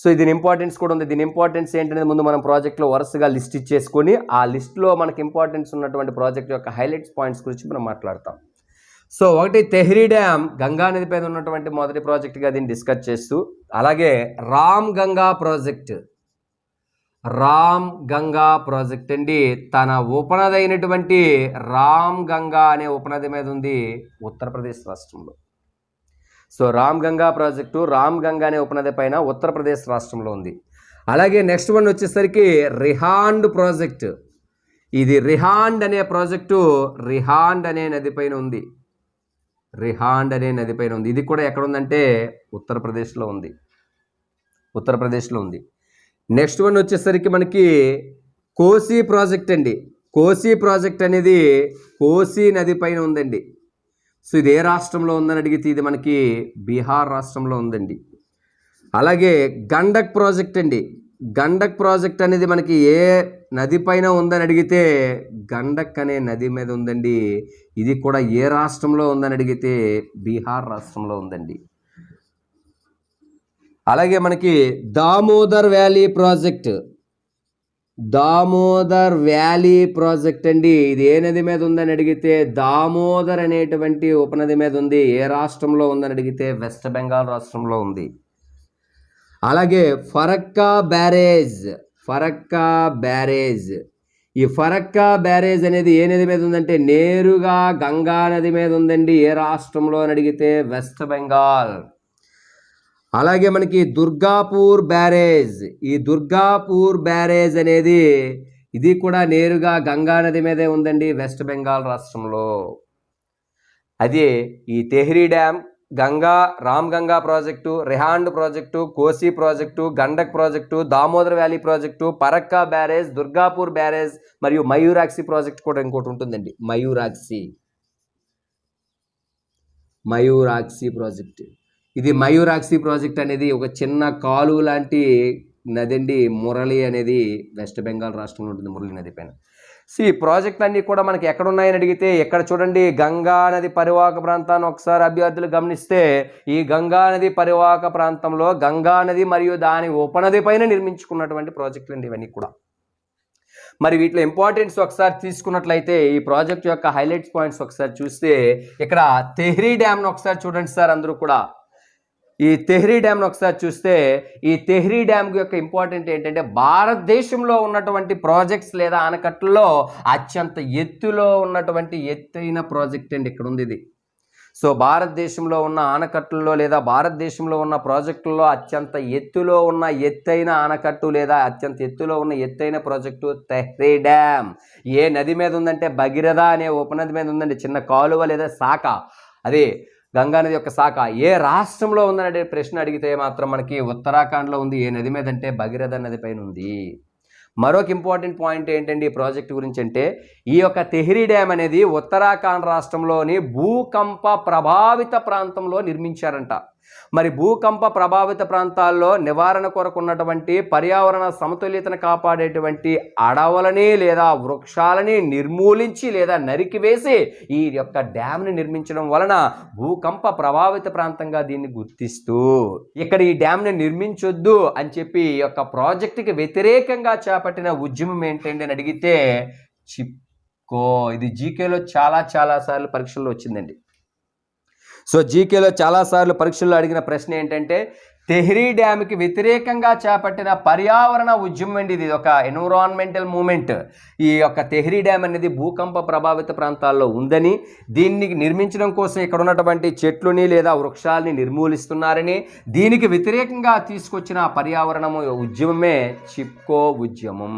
సో దీని ఇంపార్టెన్స్ కూడా ఉంది. దీని ఇంపార్టెన్స్ ఏంటనేది ముందు మనం ప్రాజెక్ట్లో వరుసగా లిస్ట్ ఇచ్చేసుకొని ఆ లిస్ట్లో మనకి ఇంపార్టెన్స్ ఉన్నటువంటి ప్రాజెక్ట్ యొక్క హైలైట్స్ పాయింట్స్ గురించి మనం మాట్లాడతాం. సో 1 తెహ్రీ డ్యామ్ గంగా నది పైన ఉన్నటువంటి మొదటి ప్రాజెక్ట్గా దీన్ని డిస్కస్ చేస్తూ, అలాగే రామ్ గంగా ప్రాజెక్ట్ అండి తన ఉపనది అయినటువంటి రామ్ గంగా అనే ఉపనది మీద ఉంది ఉత్తరప్రదేశ్ రాష్ట్రంలో. సో రామ్ గంగా ప్రాజెక్టు రామ్ గంగా అనే ఉపనది పైన ఉత్తరప్రదేశ్ రాష్ట్రంలో ఉంది. అలాగే నెక్స్ట్ వన్ వచ్చేసరికి రిహాండ్ ప్రాజెక్ట్. ఇది రిహాండ్ అనే ప్రాజెక్టు రిహాండ్ అనే నది పైన ఉంది. ఇది కూడా ఎక్కడ ఉందంటే ఉత్తరప్రదేశ్లో ఉంది. నెక్స్ట్ వన్ వచ్చేసరికి మనకి కోసి ప్రాజెక్ట్ అండి. కోసి ప్రాజెక్ట్ అనేది కోసి నది పైన ఉందండి. సో ఇది ఏ రాష్ట్రంలో ఉందని అడిగితే ఇది మనకి బీహార్ రాష్ట్రంలో ఉందండి. అలాగే గండక్ ప్రాజెక్ట్ అండి. గండక్ ప్రాజెక్ట్ అనేది మనకి ఏ నది పైన ఉందని అడిగితే గండక్ అనే నది మీద ఉందండి. ఇది కూడా ఏ రాష్ట్రంలో ఉందని అడిగితే బీహార్ రాష్ట్రంలో ఉందండి. అలాగే మనకి Damodar valley project, Damodar valley project అండి. ఇది ఏ నది మీద ఉందని అడిగితే దామోదర్ అనేటువంటి ఉపనది మీద ఉంది. ఏ రాష్ట్రంలో ఉందని అడిగితే వెస్ట్ బెంగాల్ రాష్ట్రంలో ఉంది. అలాగే ఫరక్కా బ్యారేజ్, ఫరక్కా బ్యారేజ్, ఈ ఫరక్కా బ్యారేజ్ అనేది ఏ నది మీద ఉందంటే నేరుగా గంగా నది మీద ఉందండి. ఏ రాష్ట్రంలో అని అడిగితే వెస్ట్ బెంగాల్. అలాగే మనకి దుర్గాపూర్ బ్యారేజ్, ఈ దుర్గాపూర్ బ్యారేజ్ అనేది ఇది కూడా నేరుగా గంగా నది మీదే ఉందండి, వెస్ట్ బెంగాల్ రాష్ట్రంలో. అదే ఈ Tehri dam, Ganga Ramganga project, Rihand project, Kosi project, Gandak project, Damodar valley project, Farakka barrage, Durgapur barrage మరియు మయూరాక్షి ప్రాజెక్ట్ కూడా ఇంకోటి ఉంటుందండి. మయూరాక్షి ప్రాజెక్ట్. ఇది మయూరాక్షి ప్రాజెక్ట్ అనేది ఒక చిన్న కాలువ లాంటి నది అండి. మురళి అనేది వెస్ట్ బెంగాల్ రాష్ట్రంలో ఉంటుంది, మురళి నది పైన. ఈ ప్రాజెక్ట్ అన్నీ కూడా మనకి ఎక్కడ ఉన్నాయని అడిగితే ఎక్కడ చూడండి, గంగా నది పరివాహక ప్రాంతాన్ని ఒకసారి అభ్యర్థులు గమనిస్తే ఈ గంగా నది పరివాహక ప్రాంతంలో గంగా నది మరియు దాని ఉపనది పైన నిర్మించుకున్నటువంటి ప్రాజెక్టులు అండి ఇవన్నీ కూడా. మరి వీటిలో ఇంపార్టెన్స్ ఒకసారి తీసుకున్నట్లయితే ఈ ప్రాజెక్ట్ యొక్క హైలైట్స్ పాయింట్స్ ఒకసారి చూస్తే ఇక్కడ తెహ్రీ డ్యామ్ను ఒకసారి చూడండి సార్ అందరూ కూడా. ఈ తెహ్రీ డ్యామ్ను ఒకసారి చూస్తే ఈ తెహ్రీ డ్యామ్ యొక్క ఇంపార్టెంట్ ఏంటంటే భారతదేశంలో ఉన్నటువంటి ప్రాజెక్ట్స్ లేదా ఆనకట్టుల్లో అత్యంత ఎత్తులో ఉన్నటువంటి ఎత్తైన ప్రాజెక్ట్ అండి ఇక్కడ ఉంది ఇది. సో భారతదేశంలో ఉన్న ఆనకట్టుల్లో లేదా భారతదేశంలో ఉన్న ప్రాజెక్టుల్లో అత్యంత ఎత్తులో ఉన్న ఎత్తైన ఆనకట్టు లేదా అత్యంత ఎత్తులో ఉన్న ఎత్తైన ప్రాజెక్టు తెహ్రీ డ్యామ్. ఏ నది మీద ఉందంటే భగీరథ అనే ఉపనది మీద ఉందండి, చిన్న కాలువ లేదా శాఖ, అదే గంగా నది యొక్క శాఖ. ఏ రాష్ట్రంలో ఉందనే ప్రశ్న అడిగితే మాత్రం మనకి ఉత్తరాఖండ్లో ఉంది. ఏ నది మీద అంటే భగీరథ నది పైన ఉంది. మరొక ఇంపార్టెంట్ పాయింట్ ఏంటండి ఈ ప్రాజెక్ట్ గురించి అంటే ఈ యొక్క తెహ్రీ డ్యామ్ అనేది ఉత్తరాఖండ్ రాష్ట్రంలోని భూకంప ప్రభావిత ప్రాంతంలో నిర్మించారంట. మరి భూకంప ప్రభావిత ప్రాంతాల్లో నివారణ కొరకు ఉన్నటువంటి పర్యావరణ సమతుల్యతను కాపాడేటువంటి అడవులని లేదా వృక్షాలని నిర్మూలించి లేదా నరికివేసి ఈ యొక్క డ్యామ్ని నిర్మించడం వలన భూకంప ప్రభావిత ప్రాంతంగా దీన్ని గుర్తిస్తూ ఇక్కడ ఈ డ్యామ్ని నిర్మించొద్దు అని చెప్పి ఈ యొక్క ప్రాజెక్టుకి వ్యతిరేకంగా చేపట్టిన ఉద్యమం ఏంటండి అని అడిగితే చిప్కో. ఇది జీకేలో చాలా సార్లు పరీక్షల్లో వచ్చిందండి. సో జీకేలో చాలాసార్లు పరీక్షల్లో అడిగిన ప్రశ్న ఏంటంటే తెహ్రీ డ్యామ్కి వ్యతిరేకంగా చేపట్టిన పర్యావరణ ఉద్యమం అండి ఇది, ఒక ఎన్విరాన్మెంటల్ మూమెంట్. ఈ యొక్క తెహ్రీ డ్యామ్ అనేది భూకంప ప్రభావిత ప్రాంతాల్లో ఉందని, దీన్ని నిర్మించడం కోసం ఇక్కడ ఉన్నటువంటి చెట్లుని లేదా వృక్షాలని నిర్మూలిస్తున్నారని, దీనికి వ్యతిరేకంగా తీసుకొచ్చిన పర్యావరణ ఉద్యమమే చిప్కో ఉద్యమం.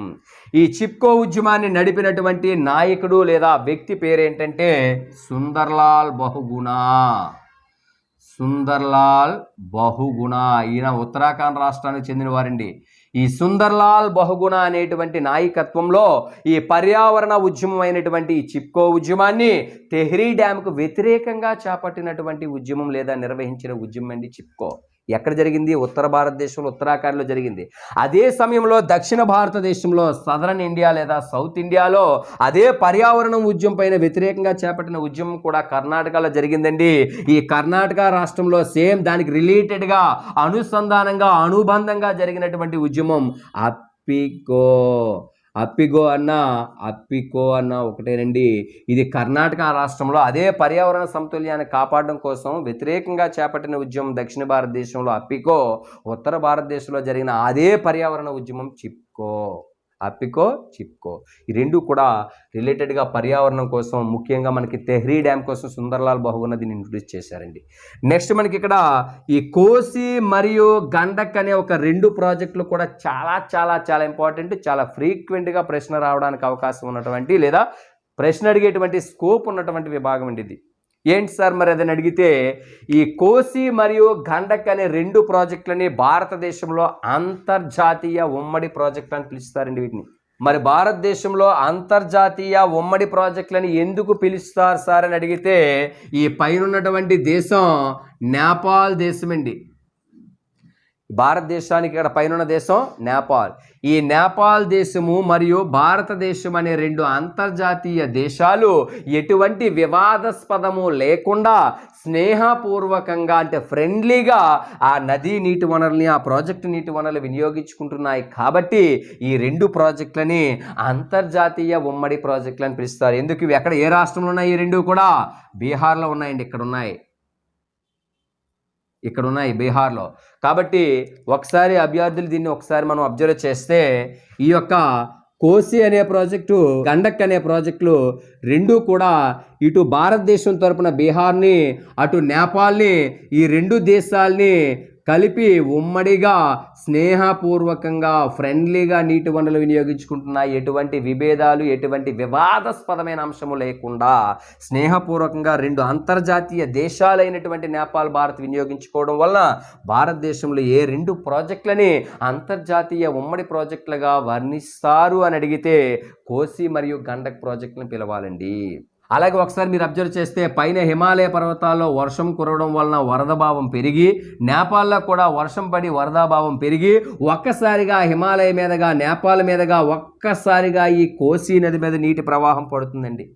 ఈ చిప్కో ఉద్యమాన్ని నడిపినటువంటి నాయకుడు లేదా వ్యక్తి పేరేంటంటే సుందర్లాల్ బహుగుణ. సుందర్లాల్ బహుగుణ, ఈయన ఉత్తరాఖండ్ రాష్ట్రానికి చెందిన వారండి. ఈ సుందర్లాల్ బహుగుణ అనేటువంటి నాయకత్వంలో ఈ పర్యావరణ ఉద్యమం అయినటువంటి ఈ చిప్కో ఉద్యమాన్ని తెహ్రీ డ్యామ్కు వ్యతిరేకంగా చేపట్టినటువంటి ఉద్యమం లేదా నిర్వహించిన ఉద్యమం అండి చిప్కో. ఎక్కడ జరిగింది? ఉత్తర భారతదేశంలో ఉత్తరాఖండ్లో జరిగింది. అదే సమయంలో దక్షిణ భారతదేశంలో సదరన్ ఇండియా లేదా సౌత్ ఇండియాలో అదే పర్యావరణం ఉద్యమం పైన వ్యతిరేకంగా చేపట్టిన ఉద్యమం కూడా కర్ణాటకలో జరిగిందండి. ఈ కర్ణాటక రాష్ట్రంలో సేమ్ దానికి రిలేటెడ్గా అనుసంధానంగా అనుబంధంగా జరిగినటువంటి ఉద్యమం అప్పికో అన్న ఒకటేనండి. ఇది కర్ణాటక రాష్ట్రంలో అదే పర్యావరణ సమతుల్యాన్ని కాపాడడం కోసం వ్యతిరేకంగా చేపట్టిన ఉద్యమం దక్షిణ భారతదేశంలో అప్పికో, ఉత్తర భారతదేశంలో జరిగిన అదే పర్యావరణ ఉద్యమం చిప్కో. ఈ రెండు కూడా రిలేటెడ్గా పర్యావరణం కోసం, ముఖ్యంగా మనకి తెహ్రీ డ్యామ్ కోసం సుందర్లాల్ బహుగుణ దీన్ని ఇంట్రొడ్యూస్ చేశారండి. నెక్స్ట్ మనకి ఇక్కడ ఈ కోసి మరియు గండక్ అనే ఒక రెండు ప్రాజెక్టులు కూడా చాలా ఇంపార్టెంట్, చాలా ఫ్రీక్వెంట్గా ప్రశ్న రావడానికి అవకాశం ఉన్నటువంటి లేదా ప్రశ్న అడిగేటువంటి స్కోప్ ఉన్నటువంటి విభాగం అండి ఇది. ఏంటి సార్ మరి అదని అడిగితే ఈ కోసి మరియు గండక్ అనే రెండు ప్రాజెక్టులని భారతదేశంలో అంతర్జాతీయ ఉమ్మడి ప్రాజెక్టులు అని పిలుస్తారండి వీటిని. మరి భారతదేశంలో అంతర్జాతీయ ఉమ్మడి ప్రాజెక్టులని ఎందుకు పిలుస్తారు సార్ అని అడిగితే ఈ పైన ఉన్నటువంటి దేశం నేపాల్ దేశం అండి. భారతదేశానికి ఇక్కడ పైన దేశం నేపాల్. ఈ నేపాల్ దేశము మరియు భారతదేశం అనే రెండు అంతర్జాతీయ దేశాలు ఎటువంటి వివాదాస్పదము లేకుండా స్నేహపూర్వకంగా అంటే ఫ్రెండ్లీగా ఆ నదీ నీటి వనరుల్ని, ఆ ప్రాజెక్టు నీటి వనరులు వినియోగించుకుంటున్నాయి. కాబట్టి ఈ రెండు ప్రాజెక్టులని అంతర్జాతీయ ఉమ్మడి ప్రాజెక్టులు అని పిలుస్తారు. ఎందుకు ఇవి ఎక్కడ, ఏ రాష్ట్రంలో ఉన్నాయి? ఈ రెండు కూడా బీహార్లో ఉన్నాయండి. ఇక్కడ ఉన్నాయి బీహార్లో. కాబట్టి ఒకసారి అభ్యర్థులు దీన్ని ఒకసారి మనం అబ్జర్వ్ చేస్తే ఈ యొక్క కోసి అనే ప్రాజెక్టు, గండక్ అనే ప్రాజెక్టులు రెండు కూడా ఇటు భారతదేశం తరపున బీహార్ని, అటు నేపాల్ని, ఈ రెండు దేశాల్ని కలిపి ఉమ్మడిగా స్నేహపూర్వకంగా ఫ్రెండ్లీగా నీటి వనరులు వినియోగించుకుంటున్నాయి. ఎటువంటి విభేదాలు, ఎటువంటి వివాదాస్పదమైన అంశము లేకుండా స్నేహపూర్వకంగా రెండు అంతర్జాతీయ దేశాలైనటువంటి నేపాల్, భారత్ వినియోగించుకోవడం వలన భారతదేశంలో ఏ రెండు ప్రాజెక్టులని అంతర్జాతీయ ఉమ్మడి ప్రాజెక్టులుగా వర్ణిస్తారు అని అడిగితే కోసి మరియు గండక్ ప్రాజెక్టులను పిలవాలండి. అలాగే ఒకసారి మీరు అబ్జర్వ్ చేస్తే పైన హిమాలయ పర్వతాల్లో వర్షం కురవడం వలన వరద భావం పెరిగి, నేపాల్లో కూడా వర్షం పడి వరదాభావం పెరిగి ఒక్కసారిగా హిమాలయ మీదగా, నేపాల్ మీదగా ఒక్కసారిగా ఈ కోసి నది మీద నీటి ప్రవాహం పడుతుందండి.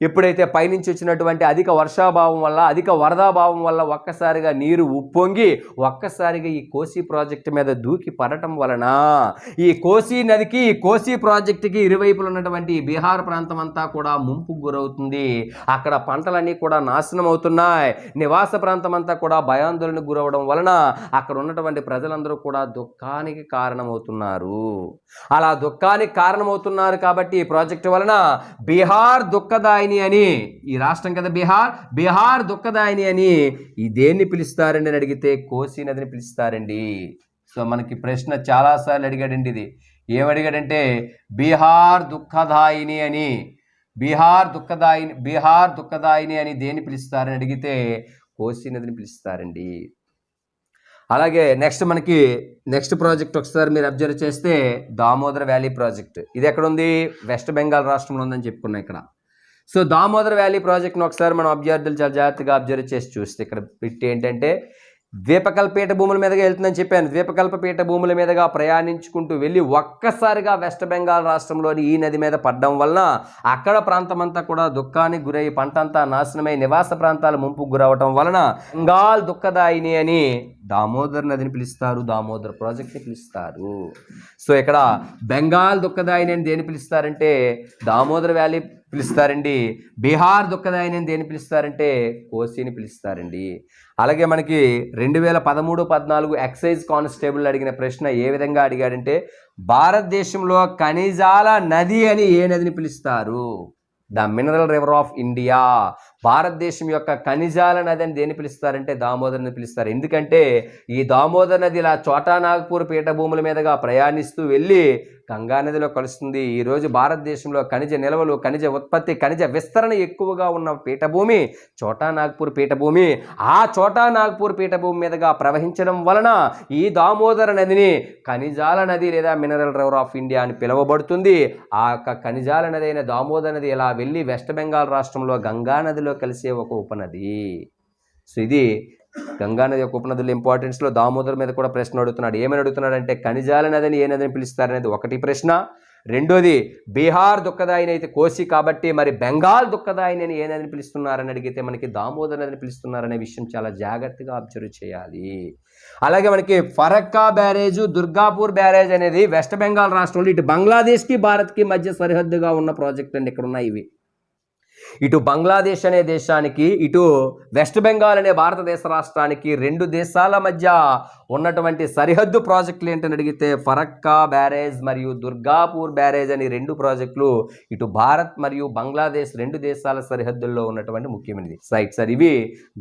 ఎప్పుడైతే పైనుంచి వచ్చినటువంటి అధిక వర్షాభావం వల్ల, అధిక వరదాభావం వల్ల ఒక్కసారిగా నీరు ఉప్పొంగి ఒక్కసారిగా ఈ కోసి ప్రాజెక్టు మీద దూకి పడటం వలన ఈ కోసి నదికి, ఈ కోసి ప్రాజెక్టుకి ఇరువైపులు ఉన్నటువంటి బీహార్ ప్రాంతం అంతా కూడా ముంపుకు గురవుతుంది. అక్కడ పంటలన్నీ కూడా నాశనం అవుతున్నాయి. నివాస ప్రాంతం అంతా కూడా భయాందోళనకు గురవడం వలన అక్కడ ఉన్నటువంటి ప్రజలందరూ కూడా దుఃఖానికి కారణమవుతున్నారు. అలా దుఃఖానికి కారణమవుతున్నారు కాబట్టి ఈ ప్రాజెక్టు వలన బీహార్ దుఃఖదాయిని అని, ఈ రాష్ట్రం కదా బీహార్ దుఃఖదాయిని అని ఈ దేన్ని పిలుస్తారండి అని అడిగితే కోసి నదిని పిలుస్తారండి. సో మనకి ప్రశ్న చాలాసార్లు అడిగాడండి. ఇది ఏమడిగాడంటే బీహార్ దుఃఖదాయిని అని, బీహార్ దుఃఖదాయిని అని దేన్ని పిలుస్తారని అడిగితే కోసి నదిని పిలుస్తారండి. అలాగే నెక్స్ట్ ప్రాజెక్ట్ ఒకసారి మీరు అబ్జర్వ్ చేస్తే దామోదర్ వ్యాలీ ప్రాజెక్ట్. ఇది ఎక్కడ ఉంది? వెస్ట్ బెంగాల్ రాష్ట్రంలో ఉందని చెప్పుకున్నాం ఇక్కడ. సో దామోదర్ వ్యాలీ ప్రాజెక్ట్ను ఒకసారి మనం అభ్యర్థులు చాలా జాగ్రత్తగా అబ్జర్వ్ చేసి చూస్తే ఇక్కడ పెట్టి ఏంటంటే ద్వీపకల్ప పీఠభూముల మీదుగా వెళ్తుందని చెప్పాను. ద్వీపకల్ప పీఠభూముల మీదుగా ప్రయాణించుకుంటూ వెళ్ళి ఒక్కసారిగా వెస్ట్ బెంగాల్ రాష్ట్రంలోని ఈ నది మీద పడడం వలన అక్కడ ప్రాంతం అంతా కూడా దుఃఖానికి గురై పంట అంతా నాశనమై నివాస ప్రాంతాలు ముంపుకు గురవటం వలన బెంగాల్ దుఃఖదాయిని అని దామోదర్ నదిని పిలుస్తారు, దామోదర్ ప్రాజెక్ట్ని పిలుస్తారు. సో ఇక్కడ బెంగాల్ దుఃఖదాయిని అని దేని పిలుస్తారంటే దామోదర్ వ్యాలీ పిలుస్తారండి. బీహార్ దుఃఖదాయిని అని దేని పిలుస్తారంటే కోసిని పిలుస్తారండి. అలాగే మనకి 2013-14 ఎక్సైజ్ కానిస్టేబుల్ అడిగిన ప్రశ్న ఏ విధంగా అడిగాడంటే భారతదేశంలో ఖనిజాల నది అని ఏ నదిని పిలుస్తారు? The mineral river of India. భారతదేశం యొక్క ఖనిజాల నది అని దేని పిలుస్తారంటే దామోదర్ నది పిలుస్తారు. ఎందుకంటే ఈ దామోదర్ నది ఇలా చోటా నాగపూర్ పీఠభూముల మీదుగా ప్రయాణిస్తూ వెళ్ళి గంగా నదిలో కలుస్తుంది. ఈరోజు భారతదేశంలో ఖనిజ నిల్వలు, ఖనిజ ఉత్పత్తి, ఖనిజ విస్తరణ ఎక్కువగా ఉన్న పీఠభూమి చోటా నాగపూర్ పీఠభూమి. ఆ చోటా నాగపూర్ పీఠభూమి మీదుగా ప్రవహించడం వలన ఈ దామోదర నదిని ఖనిజాల నది లేదా మినరల్ రివర్ ఆఫ్ ఇండియా అని పిలువబడుతుంది. ఆ యొక్క ఖనిజాల నది అయిన దామోదర్ నది ఇలా వెళ్ళి వెస్ట్ బెంగాల్ రాష్ట్రంలో గంగా నదిలో కలిసే ఒక ఉపనది. సో ఇది గంగానది యొక్క ఉపనదుల ఇంపార్టెన్స్లో దామోదర్ మీద కూడా ప్రశ్న అడుగుతున్నాడు. ఏమని అడుగుతున్నాడంటే ఖనిజాల నదిని ఏ నదిని పిలుస్తారనేది ఒకటి ప్రశ్న. రెండోది బీహార్ దుఃఖదాయిని అయితే కోసి కాబట్టి మరి బెంగాల్ దుఃఖదాయిని అని ఏ నదిని పిలుస్తున్నారని అడిగితే మనకి దామోదర్ నదిని పిలుస్తున్నారనే విషయం చాలా జాగ్రత్తగా అబ్జర్వ్ చేయాలి. అలాగే మనకి ఫరక్కా బ్యారేజ్, దుర్గాపూర్ బ్యారేజ్ అనేది వెస్ట్ బెంగాల్ రాష్ట్రంలో ఇటు బంగ్లాదేశ్కి భారత్కి మధ్య సరిహద్దుగా ఉన్న ప్రాజెక్ట్ అండి. ఇక్కడ ఉన్నాయి ఇవి. ఇటు బంగ్లాదేశ్ అనే దేశానికి, ఇటు వెస్ట్ బెంగాల్ అనే భారతదేశ రాష్ట్రానికి రెండు దేశాల మధ్య ఉన్నటువంటి సరిహద్దు ప్రాజెక్టులు ఏంటని అడిగితే ఫరక్కా బ్యారేజ్ మరియు దుర్గాపూర్ బ్యారేజ్ అని రెండు ప్రాజెక్టులు ఇటు భారత్ మరియు బంగ్లాదేశ్ రెండు దేశాల సరిహద్దుల్లో ఉన్నటువంటి ముఖ్యమైనది సైట్ సార్. ఇవి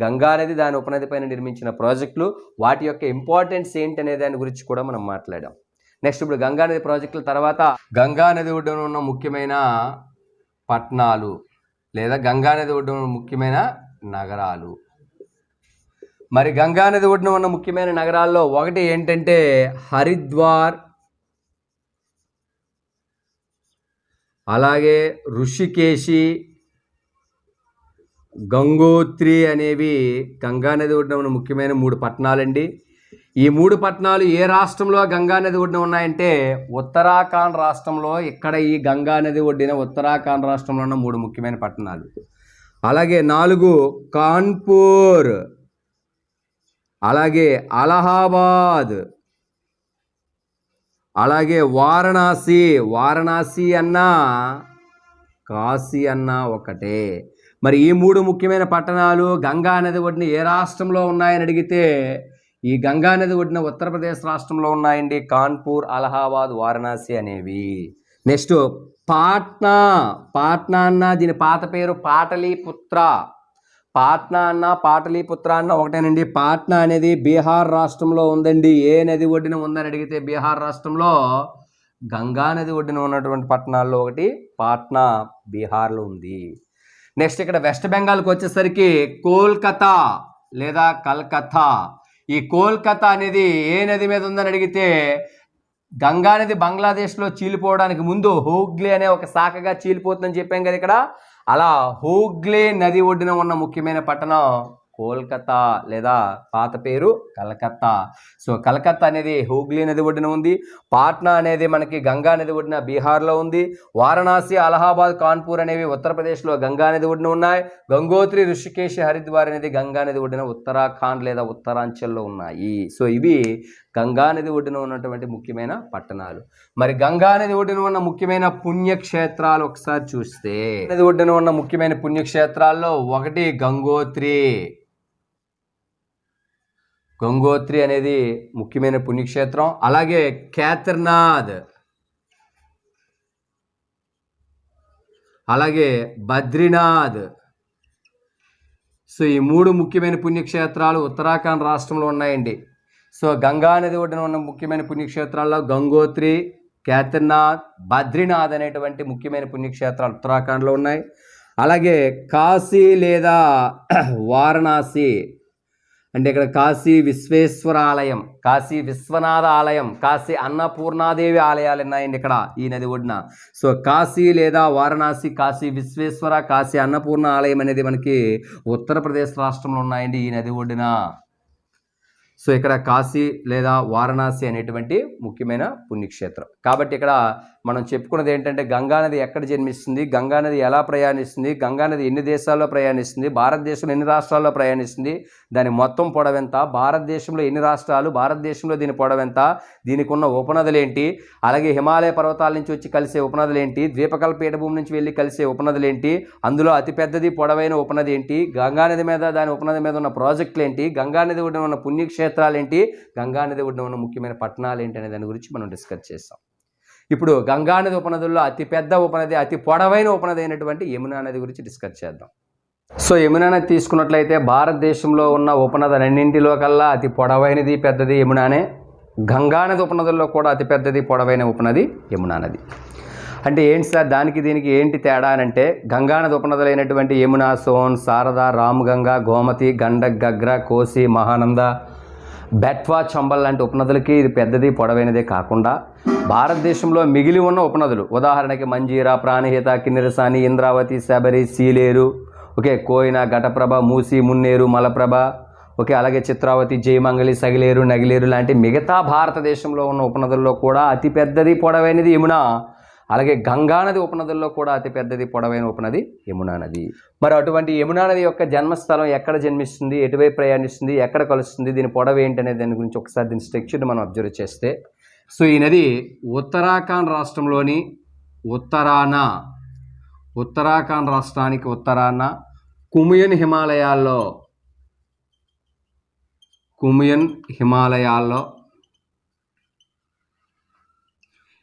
గంగా నది, దాని ఉపనది పైన నిర్మించిన ప్రాజెక్టులు. వాటి యొక్క ఇంపార్టెన్స్ ఏంటనే దాని గురించి కూడా మనం మాట్లాడాం. నెక్స్ట్ ఇప్పుడు గంగా నది ప్రాజెక్టుల తర్వాత గంగా నది ఒడ్డున ఉన్న ముఖ్యమైన పట్టణాలు లేదా గంగానది ఒడ్డున ముఖ్యమైన నగరాలు. మరి గంగానది ఒడ్డున ఉన్న ముఖ్యమైన నగరాల్లో ఒకటి ఏంటంటే హరిద్వార్, అలాగే ఋషికేశి, గంగోత్రి అనేవి గంగానది ఒడ్డున ఉన్న ముఖ్యమైన 3 పట్టణాలండి. ఈ 3 పట్టణాలు ఏ రాష్ట్రంలో గంగా నది ఒడ్డున ఉన్నాయంటే ఉత్తరాఖండ్ రాష్ట్రంలో. ఇక్కడ ఈ గంగా నది ఒడ్డిన ఉత్తరాఖండ్ రాష్ట్రంలో ఉన్న 3 ముఖ్యమైన పట్టణాలు. అలాగే 4 కాన్పూర్, అలాగే అలహాబాద్, అలాగే వారణాసి. వారణాసి అన్నా కాశీ అన్నా ఒకటే. మరి ఈ 3 ముఖ్యమైన పట్టణాలు గంగా నది ఒడ్డున ఏ రాష్ట్రంలో ఉన్నాయని అడిగితే ఈ గంగా నది ఒడ్డున ఉత్తరప్రదేశ్ రాష్ట్రంలో ఉన్నాయండి. కాన్పూర్, అలహాబాద్, వారణాసి అనేవి. నెక్స్ట్ పాట్నా. పాట్నా అన్న దీని పాత పేరు పాటలీపుత్ర. పాట్నా అన్న పాటలీపుత్ర అన్న ఒకటేనండి. పాట్నా అనేది బీహార్ రాష్ట్రంలో ఉందండి. ఏ నది ఒడ్డున ఉందని అడిగితే బీహార్ రాష్ట్రంలో గంగా నది ఒడ్డున ఉన్నటువంటి పట్టణాల్లో ఒకటి పాట్నా, బీహార్లో ఉంది. నెక్స్ట్ ఇక్కడ వెస్ట్ బెంగాల్కి వచ్చేసరికి కోల్కతా లేదా కల్కత్తా. ఈ కోల్కతా అనేది ఏ నది మీద ఉందని అడిగితే గంగా నది బంగ్లాదేశ్లో చీలిపోవడానికి ముందు హూగ్లీ అనే ఒక శాఖగా చీలిపోతుందని చెప్పాం కదా ఇక్కడ. అలా హూగ్లీ నది ఒడ్డున ఉన్న ముఖ్యమైన పట్టణం కోల్కతా లేదా పాత పేరు కలకత్తా. సో కలకత్తా అనేది హూగ్లీ నది ఒడ్డున ఉంది. పాట్నా అనేది మనకి గంగా నది ఒడ్డున బీహార్లో ఉంది. వారణాసి, అలహాబాద్, కాన్పూర్ అనేవి ఉత్తరప్రదేశ్లో గంగా నది ఒడ్డున ఉన్నాయి. గంగోత్రి, ఋషికేశ్, హరిద్వార్ అనేది గంగా నది ఒడ్డున ఉత్తరాఖండ్ లేదా ఉత్తరాంచల్లో ఉన్నాయి. సో ఇవి గంగా నది ఒడ్డున ఉన్నటువంటి ముఖ్యమైన పట్టణాలు. మరి గంగా నది ఒడ్డున ఉన్న ముఖ్యమైన పుణ్యక్షేత్రాలు ఒకసారి చూస్తే నది ఒడ్డున ఉన్న ముఖ్యమైన పుణ్యక్షేత్రాల్లో ఒకటి గంగోత్రి. గంగోత్రి అనేది ముఖ్యమైన పుణ్యక్షేత్రం. అలాగే కేదార్నాథ్, అలాగే బద్రీనాథ్. సో ఈ 3 ముఖ్యమైన పుణ్యక్షేత్రాలు ఉత్తరాఖండ్ రాష్ట్రంలో ఉన్నాయండి. సో గంగా నది ఒడ్డున ఉన్న ముఖ్యమైన పుణ్యక్షేత్రాల్లో గంగోత్రి, కేదార్నాథ్, బద్రీనాథ్ అనేటువంటి ముఖ్యమైన పుణ్యక్షేత్రాలు ఉత్తరాఖండ్లో ఉన్నాయి. అలాగే కాశీ లేదా వారణాసి అంటే ఇక్కడ కాశీ విశ్వేశ్వర ఆలయం, కాశీ విశ్వనాథ ఆలయం, కాశీ అన్నపూర్ణాదేవి ఆలయాలు ఉన్నాయండి ఇక్కడ ఈ నది ఒడ్డున. సో కాశీ లేదా వారణాసి, కాశీ విశ్వేశ్వర, కాశీ అన్నపూర్ణ ఆలయం అనేది మనకి ఉత్తరప్రదేశ్ రాష్ట్రంలో ఉన్నాయండి ఈ నది ఒడ్డున. సో ఇక్కడ కాశీ లేదా వారణాసి అనేటువంటి ముఖ్యమైన పుణ్యక్షేత్రం. కాబట్టి ఇక్కడ మనం చెప్పుకున్నది ఏంటంటే గంగానది ఎక్కడ జన్మిస్తుంది, గంగానది ఎలా ప్రయాణిస్తుంది, గంగానది ఎన్ని దేశాల్లో ప్రయాణిస్తుంది, భారతదేశంలో ఎన్ని రాష్ట్రాల్లో ప్రయాణిస్తుంది, దాని మొత్తం పొడవెంత, భారతదేశంలో ఎన్ని రాష్ట్రాలు, భారతదేశంలో దీని పొడవెంత, దీనికి ఉన్న ఉపనదులు ఏంటి, అలాగే హిమాలయ పర్వతాల నుంచి వచ్చి కలిసే ఉపనదులు ఏంటి, ద్వీపకల్ప పీఠభూమి నుంచి వెళ్ళి కలిసే ఉపనదులు ఏంటి, అందులో అతిపెద్దది పొడవైన ఉపనది ఏంటి, గంగానది మీద దాని ఉపనది మీద ఉన్న ప్రాజెక్టులు ఏంటి, గంగానది ఒడ్డున ఉన్న పుణ్యక్షేత్రాలు ఏంటి, గంగానది ఒడ్డున ఉన్న ముఖ్యమైన పట్టణాలు ఏంటి అనే దాని గురించి మనం డిస్కస్ చేస్తాం. ఇప్పుడు గంగానది ఉపనదుల్లో అతిపెద్ద ఉపనది, అతి పొడవైన ఉపనది అయినటువంటి యమునా నది గురించి డిస్కస్ చేద్దాం. సో యమునా నది తీసుకున్నట్లయితే భారతదేశంలో ఉన్న ఉపనదులన్నింటిలో కల్లా అతి పొడవైనది పెద్దది యమునానే. గంగానది ఉపనదుల్లో కూడా అతి పెద్దది పొడవైన ఉపనది యమునా నది. అంటే ఏంటి సార్ దానికి దీనికి ఏంటి తేడా అని అంటే గంగానది ఉపనదులైనటువంటి యమున, సోన్, శారద, రామ్గంగా, గోమతి, గండక్, గగ్రా, కోసి, మహానంద, బెట్వా, చంబల్ లాంటి ఉపనదులకి ఇది పెద్దది పొడవైనదే కాకుండా భారతదేశంలో మిగిలి ఉన్న ఉపనదులు ఉదాహరణకి మంజీరా, ప్రాణహిత, కిన్నెరసాని, ఇంద్రావతి, శబరి, సీలేరు, కోయినా, ఘటప్రభ, మూసి, మున్నేరు, మలప్రభ, అలాగే చిత్రావతి, జయమంగళి, సగిలేరు, నగిలేరు లాంటి మిగతా భారతదేశంలో ఉన్న ఉపనదుల్లో కూడా అతిపెద్దది పొడవైనది యమున. అలాగే గంగానది ఉపనదుల్లో కూడా అతిపెద్దది పొడవైన ఉపనది యమునా నది. మరి అటువంటి యమునా నది యొక్క జన్మస్థలం ఎక్కడ జన్మిస్తుంది, ఎటువైపు ప్రయాణిస్తుంది, ఎక్కడ కలుస్తుంది, దీని పొడవు ఏంటి అనే దాని గురించి ఒకసారి దీని స్ట్రక్చర్ని మనం అబ్జర్వ్ చేస్తే, సో ఈ నది ఉత్తరాఖండ్ రాష్ట్రంలోని ఉత్తరాఖండ్ రాష్ట్రానికి ఉత్తరాన కుమియన్ హిమాలయాల్లో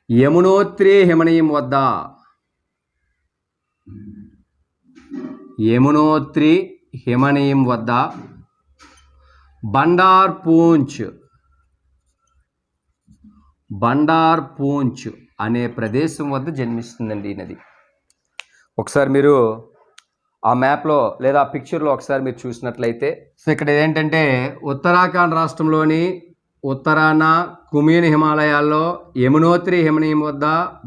యమునోత్రి హిమనీయం వద్ద బండార్ పూంచ్ అనే ప్రదేశం వద్ద జన్మిస్తుందండి ఈ నది. ఒకసారి మీరు ఆ మ్యాప్లో లేదా ఆ పిక్చర్లో ఒకసారి మీరు చూసినట్లయితే, సో ఇక్కడ ఏంటంటే ఉత్తరాఖండ్ రాష్ట్రంలోని ఉత్తరాన కుమియన్ హిమాలయాల్లో యమునోత్రి హిమనీయం వద్ద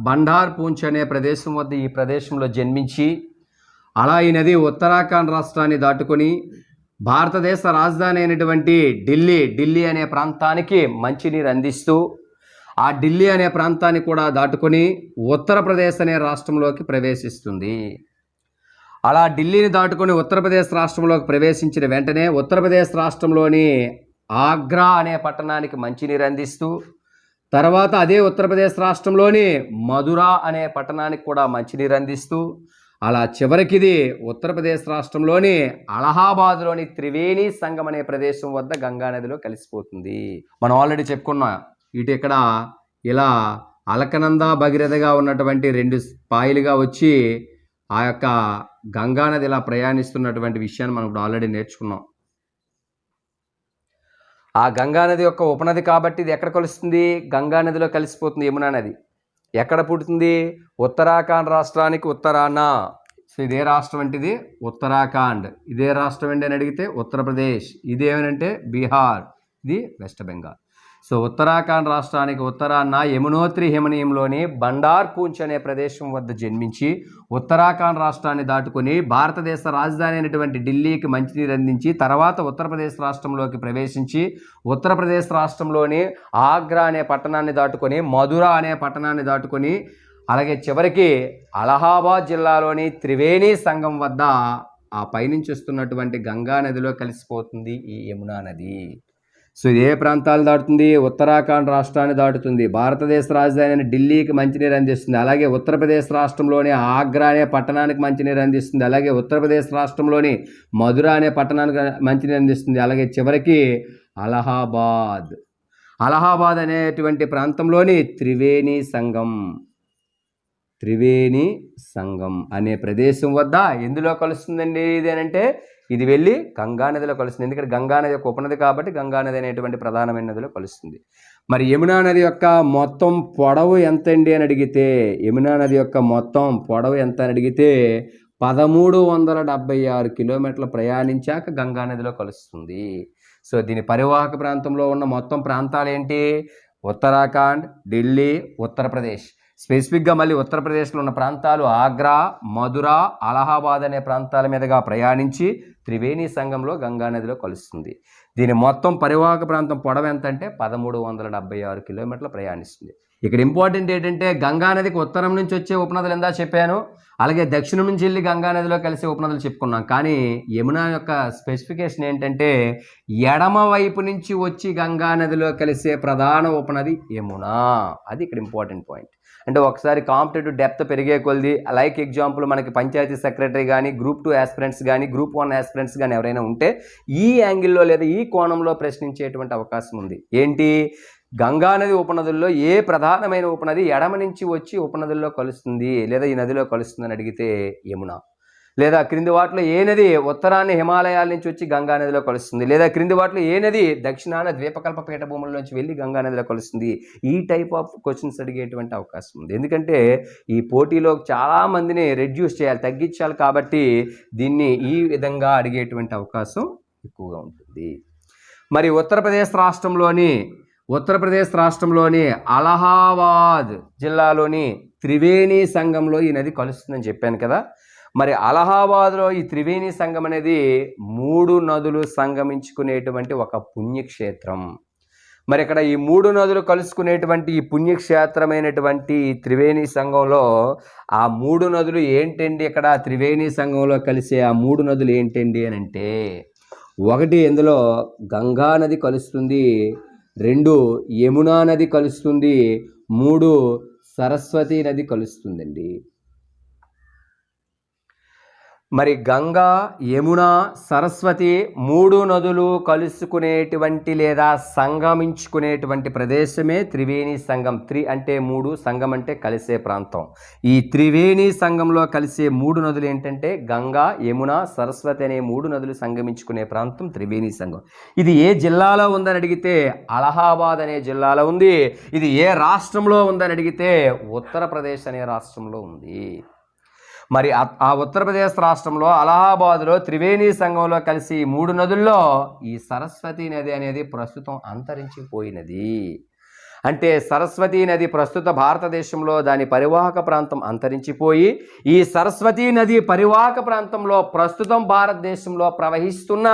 బండార్ పూంచ్ అనే ప్రదేశం వద్ద ఈ ప్రదేశంలో జన్మించి అలా ఈ నది ఉత్తరాఖండ్ రాష్ట్రాన్ని దాటుకొని భారతదేశ రాజధాని అయినటువంటి ఢిల్లీ అనే ప్రాంతానికి మంచినీరు అందిస్తూ ఆ ఢిల్లీ అనే ప్రాంతాన్ని కూడా దాటుకొని ఉత్తరప్రదేశ్ అనే రాష్ట్రంలోకి ప్రవేశిస్తుంది. అలా ఢిల్లీని దాటుకొని ఉత్తరప్రదేశ్ రాష్ట్రంలోకి ప్రవేశించిన వెంటనే ఉత్తరప్రదేశ్ రాష్ట్రంలోని ఆగ్రా అనే పట్టణానికి మంచినీరు అందిస్తూ తర్వాత అదే ఉత్తరప్రదేశ్ రాష్ట్రంలోని మధురా అనే పట్టణానికి కూడా మంచినీరు అందిస్తూ అలా చివరికిది ఉత్తరప్రదేశ్ రాష్ట్రంలోని అలహాబాద్లోని త్రివేణి సంగం అనే ప్రదేశం వద్ద గంగానదిలో కలిసిపోతుంది. మనం ఆల్రెడీ చెప్పుకున్నాం ఇటు ఇక్కడ ఇలా అలకనంద భగీరథగా ఉన్నటువంటి రెండు పాయలుగా వచ్చి ఆ యొక్క గంగానది ఇలా ప్రయాణిస్తున్నటువంటి విషయాన్ని మనం ఇప్పుడు ఆల్రెడీ నేర్చుకున్నాం. ఆ గంగానది యొక్క ఉపనది కాబట్టి ఇది ఎక్కడ కలుస్తుంది? గంగానదిలో కలిసిపోతుంది. యమునా నది ఎక్కడ పుడుతుంది? ఉత్తరాఖండ్ రాష్ట్రానికి ఉత్తరాన. సో ఇదే రాష్ట్రం అంటే ఇది ఉత్తరాఖండ్. ఇదే రాష్ట్రం ఏంటి అని అడిగితే ఉత్తరప్రదేశ్. ఇదేమనంటే బీహార్. ఇది వెస్ట్ బెంగాల్. సో ఉత్తరాఖండ్ రాష్ట్రానికి ఉత్తరాన యమునోత్రి హిమనీయంలోని బండార్ పూంచ్ అనే ప్రదేశం వద్ద జన్మించి ఉత్తరాఖండ్ రాష్ట్రాన్ని దాటుకుని భారతదేశ రాజధాని అయినటువంటి ఢిల్లీకి మంచినీరు అందించి తర్వాత ఉత్తరప్రదేశ్ రాష్ట్రంలోకి ప్రవేశించి ఉత్తరప్రదేశ్ రాష్ట్రంలోని ఆగ్రా అనే పట్టణాన్ని దాటుకొని మధురా అనే పట్టణాన్ని దాటుకొని అలాగే చివరికి అలహాబాద్ జిల్లాలోని త్రివేణి సంగం వద్ద ఆ పైనుంచి వస్తున్నటువంటి గంగా నదిలో కలిసిపోతుంది ఈ యమునా నది. సో ఏ ప్రాంతాలు దాటుతుంది? ఉత్తరాఖండ్ రాష్ట్రాన్ని దాటుతుంది. భారతదేశ రాజధాని అయిన ఢిల్లీకి మంచినీరు అందిస్తుంది. అలాగే ఉత్తరప్రదేశ్ రాష్ట్రంలోని ఆగ్రా అనే పట్టణానికి మంచినీరు అందిస్తుంది. అలాగే ఉత్తరప్రదేశ్ రాష్ట్రంలోని మధురా అనే పట్టణానికి మంచినీరు అందిస్తుంది. అలాగే చివరికి అలహాబాద్ అనేటువంటి ప్రాంతంలోని త్రివేణి సంగం అనే ప్రదేశం వద్ద ఎందులో కలుస్తుందండి ఇది అంటే ఇది వెళ్ళి గంగానదిలో కలుస్తుంది. ఎందుకంటే గంగానది యొక్క ఉపనది కాబట్టి గంగానది అనేటువంటి ప్రధానమైన నదిలో కలుస్తుంది. మరి యమునా నది యొక్క మొత్తం పొడవు ఎంత అండి అని అడిగితే యమునా నది యొక్క మొత్తం పొడవు ఎంత అని అడిగితే 1376 కిలోమీటర్లు ప్రయాణించాక గంగానదిలో కలుస్తుంది. సో దీని పరివాహక ప్రాంతంలో ఉన్న మొత్తం ప్రాంతాలు ఏంటి? ఉత్తరాఖండ్, ఢిల్లీ, ఉత్తరప్రదేశ్. స్పెసిఫిక్గా మళ్ళీ ఉత్తరప్రదేశ్లో ఉన్న ప్రాంతాలు ఆగ్రా, మధురా, అలహాబాద్ అనే ప్రాంతాల మీదుగా ప్రయాణించి త్రివేణి సంగంలో గంగానదిలో కలుస్తుంది. దీని మొత్తం పరివాహక ప్రాంతం పొడవు ఎంత అంటే 1376 కిలోమీటర్లు ప్రయాణిస్తుంది. ఇక్కడ ఇంపార్టెంట్ ఏంటంటే గంగానదికి ఉత్తరం నుంచి వచ్చే ఉపనదులు ఎందా చెప్పాను, అలాగే దక్షిణం నుంచి వెళ్ళి గంగానదిలో కలిసే ఉపనదులు చెప్పుకున్నాం. కానీ యమునా యొక్క స్పెసిఫికేషన్ ఏంటంటే ఎడమ వైపు నుంచి వచ్చి గంగానదిలో కలిసే ప్రధాన ఉపనది యమునా. అది ఇక్కడ ఇంపార్టెంట్ పాయింట్. అంటే ఒకసారి కాంపిటేటివ్ డెప్త్ పెరిగే కొలది లైక్ ఎగ్జాంపుల్ మనకి పంచాయతీ సెక్రటరీ కానీ గ్రూప్ 2 ఆస్పిరెంట్స్ కానీ గ్రూప్ 1 ఆస్పిరెంట్స్ కానీ ఎవరైనా ఉంటే ఈ యాంగిల్లో లేదా ఈ కోణంలో ప్రశ్నించేటువంటి అవకాశం ఉంది. ఏంటి? గంగానది ఉపనదుల్లో ఏ ప్రధానమైన ఉపనది ఎడమ నుంచి వచ్చి ఉపనదుల్లో కలుస్తుంది లేదా ఈ నదిలో కలుస్తుంది అని అడిగితే యమున. లేదా క్రింది వాటిలో ఏ నది ఉత్తరాన్ని హిమాలయాల నుంచి వచ్చి గంగానదిలో కలుస్తుంది, లేదా క్రింది వాటిలో ఏ నది దక్షిణాన ద్వీపకల్ప పీఠభూముల నుంచి వెళ్ళి గంగానదిలో కలుస్తుంది. ఈ టైప్ ఆఫ్ క్వశ్చన్స్ అడిగేటువంటి అవకాశం ఉంది. ఎందుకంటే ఈ పోటీలో చాలామందిని రెడ్యూస్ చేయాలి, తగ్గించాలి కాబట్టి దీన్ని ఈ విధంగా అడిగేటువంటి అవకాశం ఎక్కువగా ఉంటుంది. మరి ఉత్తరప్రదేశ్ రాష్ట్రంలోని అలహాబాద్ జిల్లాలోని త్రివేణి సంగంలో ఈ నది కలుస్తుందని చెప్పాను కదా. మరి అలహాబాద్లో ఈ త్రివేణి సంగం అనేది 3 నదులు సంగమించుకునేటువంటి ఒక పుణ్యక్షేత్రం. మరి ఇక్కడ ఈ 3 నదులు కలుసుకునేటువంటి ఈ పుణ్యక్షేత్రమైనటువంటి ఈ త్రివేణి సంగంలో ఆ 3 నదులు ఏంటండి? ఇక్కడ త్రివేణి సంగంలో కలిసే ఆ 3 నదులు ఏంటండి అని అంటే 1 ఇందులో గంగా నది కలుస్తుంది, 2 యమునా నది కలుస్తుంది, 3 సరస్వతి నది కలుస్తుందండి. మరి గంగా, యమున, సరస్వతి 3 నదులు కలుసుకునేటువంటి లేదా సంగమించుకునేటువంటి ప్రదేశమే త్రివేణి సంగం. అంటే 3, సంగం అంటే కలిసే ప్రాంతం. ఈ త్రివేణి సంగంలో కలిసే 3 నదులు ఏంటంటే గంగా, యమున, సరస్వతి అనే 3 నదులు సంగమించుకునే ప్రాంతం త్రివేణి సంగం. ఇది ఏ జిల్లాలో ఉందని అడిగితే అలహాబాద్ అనే జిల్లాలో ఉంది. ఇది ఏ రాష్ట్రంలో ఉందని అడిగితే ఉత్తరప్రదేశ్ అనే రాష్ట్రంలో ఉంది. మరి ఆ ఉత్తరప్రదేశ్ రాష్ట్రంలో అలహాబాద్లో త్రివేణి సంగంలో కలిసి 3 నదుల్లో ఈ సరస్వతి నది అనేది ప్రస్తుతం అంతరించిపోయినది. అంటే సరస్వతీ నది ప్రస్తుత భారతదేశంలో దాని పరివాహక ప్రాంతం అంతరించిపోయి ఈ సరస్వతీ నది పరివాహక ప్రాంతంలో ప్రస్తుతం భారతదేశంలో ప్రవహిస్తున్న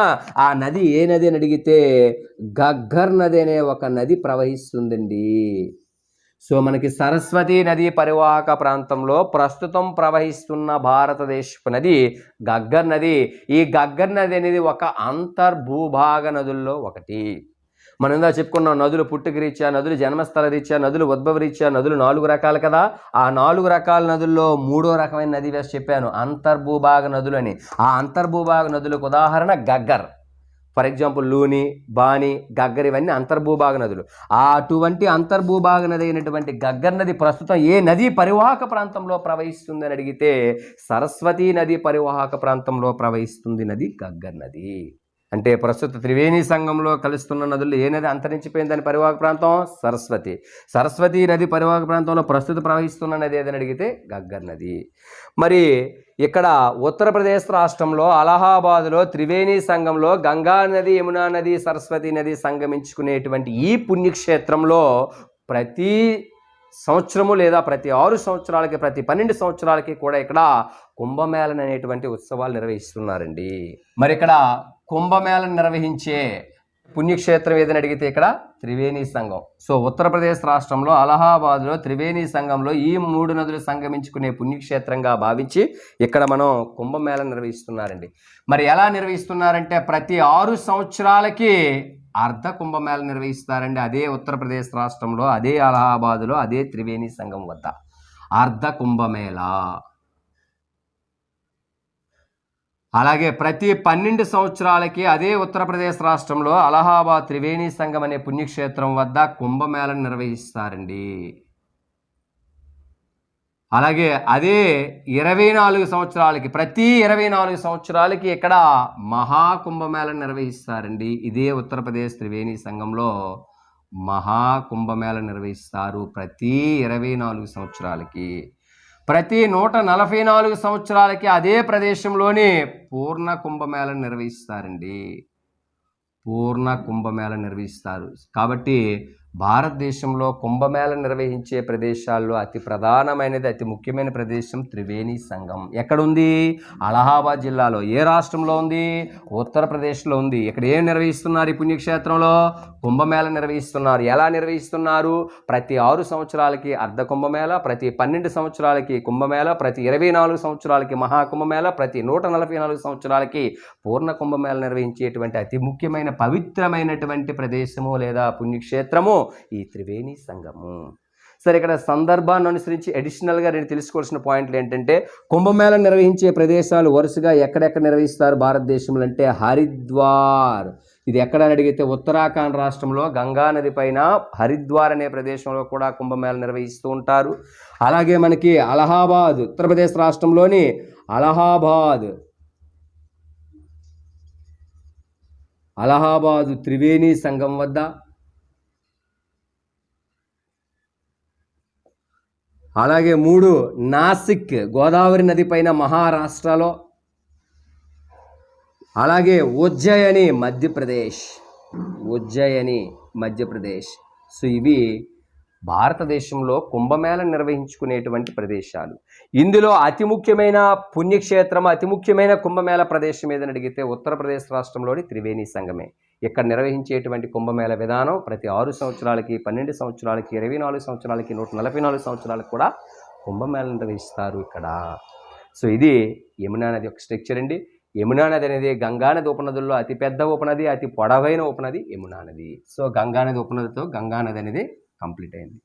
ఆ నది ఏ నది అని అడిగితే గగ్గర్ నది అనే ఒక నది ప్రవహిస్తుందండి. సో మనకి సరస్వతీ నది పరివాహక ప్రాంతంలో ప్రస్తుతం ప్రవహిస్తున్న భారతదేశపు నది గగ్గర్ నది. ఈ గగ్గర్ నది అనేది ఒక అంతర్భూభాగ నదుల్లో ఒకటి. మనం ఇందా చెప్పుకున్నాం, నదులు పుట్టుక రీత్యా, నదులు జన్మస్థల రీత్యా, నదులు ఉద్భవ రీత్యా, నదులు 4 రకాలు కదా. ఆ 4 రకాల నదుల్లో 3వ రకమైన నది వేసి చెప్పాను, అంతర్భూభాగ నదులు అని. ఆ అంతర్భూభాగ నదులకు ఉదాహరణ గగ్గర్. ఫర్ ఎగ్జాంపుల్ లూని, బాని, గగ్గర్ ఇవన్నీ అంతర్భూభాగ నదులు. అటువంటి అంతర్భూభాగ నది అయినటువంటి గగ్గర్ నది ప్రస్తుతం ఏ నదీ పరివాహక ప్రాంతంలో ప్రవహిస్తుంది అని అడిగితే సరస్వతీ నది పరివాహక ప్రాంతంలో ప్రవహిస్తుంది నది గగ్గర్ నది. అంటే ప్రస్తుత త్రివేణి సంగంలో కలుస్తున్న నదులు ఏ నది అంతరించిపోయిందని పరివాహక ప్రాంతం సరస్వతి. సరస్వతీ నది పరివాహక ప్రాంతంలో ప్రస్తుత ప్రవహిస్తున్న నది ఏదని అడిగితే గగ్గర్ నది. మరి ఇక్కడ ఉత్తరప్రదేశ్ రాష్ట్రంలో అలహాబాద్లో త్రివేణి సంగంలో గంగా నది, యమునా నది, సరస్వతి నది సంగమించుకునేటువంటి ఈ పుణ్యక్షేత్రంలో ప్రతి సంవత్సరము లేదా ప్రతి 6 సంవత్సరాలకి, ప్రతి 12 సంవత్సరాలకి కూడా ఇక్కడ కుంభమేళన్ అనేటువంటి ఉత్సవాలు నిర్వహిస్తున్నారండి. మరి ఇక్కడ కుంభమేళన్ నిర్వహించే పుణ్యక్షేత్రం ఏదని అడిగితే ఇక్కడ త్రివేణి సంగం. సో ఉత్తరప్రదేశ్ రాష్ట్రంలో అలహాబాద్లో త్రివేణి సంగంలో ఈ 3 నదులు సంగమించుకునే పుణ్యక్షేత్రంగా భావించి ఇక్కడ మనం కుంభమేళన్ నిర్వహిస్తున్నారండి. మరి ఎలా నిర్వహిస్తున్నారంటే ప్రతి 6 సంవత్సరాలకి అర్ధ కుంభమేళ నిర్వహిస్తారండి. అదే ఉత్తరప్రదేశ్ రాష్ట్రంలో, అదే అలహాబాదులో, అదే త్రివేణి సంగం వద్ద అర్ధ కుంభమేళ. అలాగే ప్రతి 12 సంవత్సరాలకి అదే ఉత్తరప్రదేశ్ రాష్ట్రంలో అలహాబాద్ త్రివేణి సంగం అనే పుణ్యక్షేత్రం వద్ద కుంభమేళను నిర్వహిస్తారండి. అలాగే అదే 24 సంవత్సరాలకి, ప్రతి 24 సంవత్సరాలకి ఇక్కడ మహాకుంభమేళను నిర్వహిస్తారండి. ఇదే ఉత్తరప్రదేశ్ త్రివేణి సంఘంలో మహాకుంభమేళ నిర్వహిస్తారు ప్రతి 24 సంవత్సరాలకి. ప్రతి 144 సంవత్సరాలకి అదే ప్రదేశంలోని పూర్ణ కుంభమేళను నిర్వహిస్తారండి. పూర్ణ కుంభమేళ నిర్వహిస్తారు. కాబట్టి భారతదేశంలో కుంభమేళ నిర్వహించే ప్రదేశాల్లో అతి ప్రధానమైనది, అతి ముఖ్యమైన ప్రదేశం త్రివేణి సంగం. ఎక్కడుంది? అలహాబాద్ జిల్లాలో. ఏ రాష్ట్రంలో ఉంది? ఉత్తరప్రదేశ్లో ఉంది. ఇక్కడ ఏం నిర్వహిస్తున్నారు? ఈ పుణ్యక్షేత్రంలో కుంభమేళ నిర్వహిస్తున్నారు. ఎలా నిర్వహిస్తున్నారు? ప్రతి 6 సంవత్సరాలకి అర్ధ కుంభమేళ, ప్రతి 12 సంవత్సరాలకి కుంభమేళ, ప్రతి 24 సంవత్సరాలకి మహాకుంభమేళ, ప్రతి 144 సంవత్సరాలకి పూర్ణ కుంభమేళ నిర్వహించేటువంటి అతి ముఖ్యమైన పవిత్రమైనటువంటి ప్రదేశము లేదా పుణ్యక్షేత్రము ఈ త్రివేణి సంగము. సరే, ఇక్కడ సందర్భాన్ని అనుసరించి అడిషనల్గా నేను తెలుసుకోవాల్సిన పాయింట్లు ఏంటంటే, కుంభమేళ నిర్వహించే ప్రదేశాలు వరుసగా ఎక్కడెక్కడ నిర్వహిస్తారు భారతదేశంలో అంటే హరిద్వార్. ఇది ఎక్కడ అని అడిగితే ఉత్తరాఖండ్ రాష్ట్రంలో గంగా నది పైన హరిద్వార్ అనే ప్రదేశంలో కూడా కుంభమేళ నిర్వహిస్తూ ఉంటారు. అలాగే మనకి అలహాబాద్, ఉత్తరప్రదేశ్ రాష్ట్రంలోని అలహాబాద్ త్రివేణి సంగం వద్ద, అలాగే 3 నాసిక్ గోదావరి నది పైన మహారాష్ట్రలో, అలాగే ఉజ్జయిని మధ్యప్రదేశ్. సో ఇవి భారతదేశంలో కుంభమేళ నిర్వహించుకునేటువంటి ప్రదేశాలు. ఇందులో అతి ముఖ్యమైన పుణ్యక్షేత్రం, అతి ముఖ్యమైన కుంభమేళ ప్రదేశం ఏదని అడిగితే ఉత్తరప్రదేశ్ రాష్ట్రంలోని త్రివేణి సంగమే. ఇక్కడ నిర్వహించేటువంటి కుంభమేళ విధానం ప్రతి 6 సంవత్సరాలకి, 12 సంవత్సరాలకి, 24 సంవత్సరాలకి, 144 సంవత్సరాలకు కూడా కుంభమేళ నిర్వహిస్తారు ఇక్కడ. సో ఇది యమునా నది యొక్క స్ట్రక్చర్ అండి. యమునా నది అనేది గంగా నది ఉపనదుల్లో అతి పెద్ద ఉపనది, అతి పొడవైన ఉపనది యమునా నది. సో గంగా నది ఉపనదితో గంగా నది అనేది కంప్లీట్ అయింది.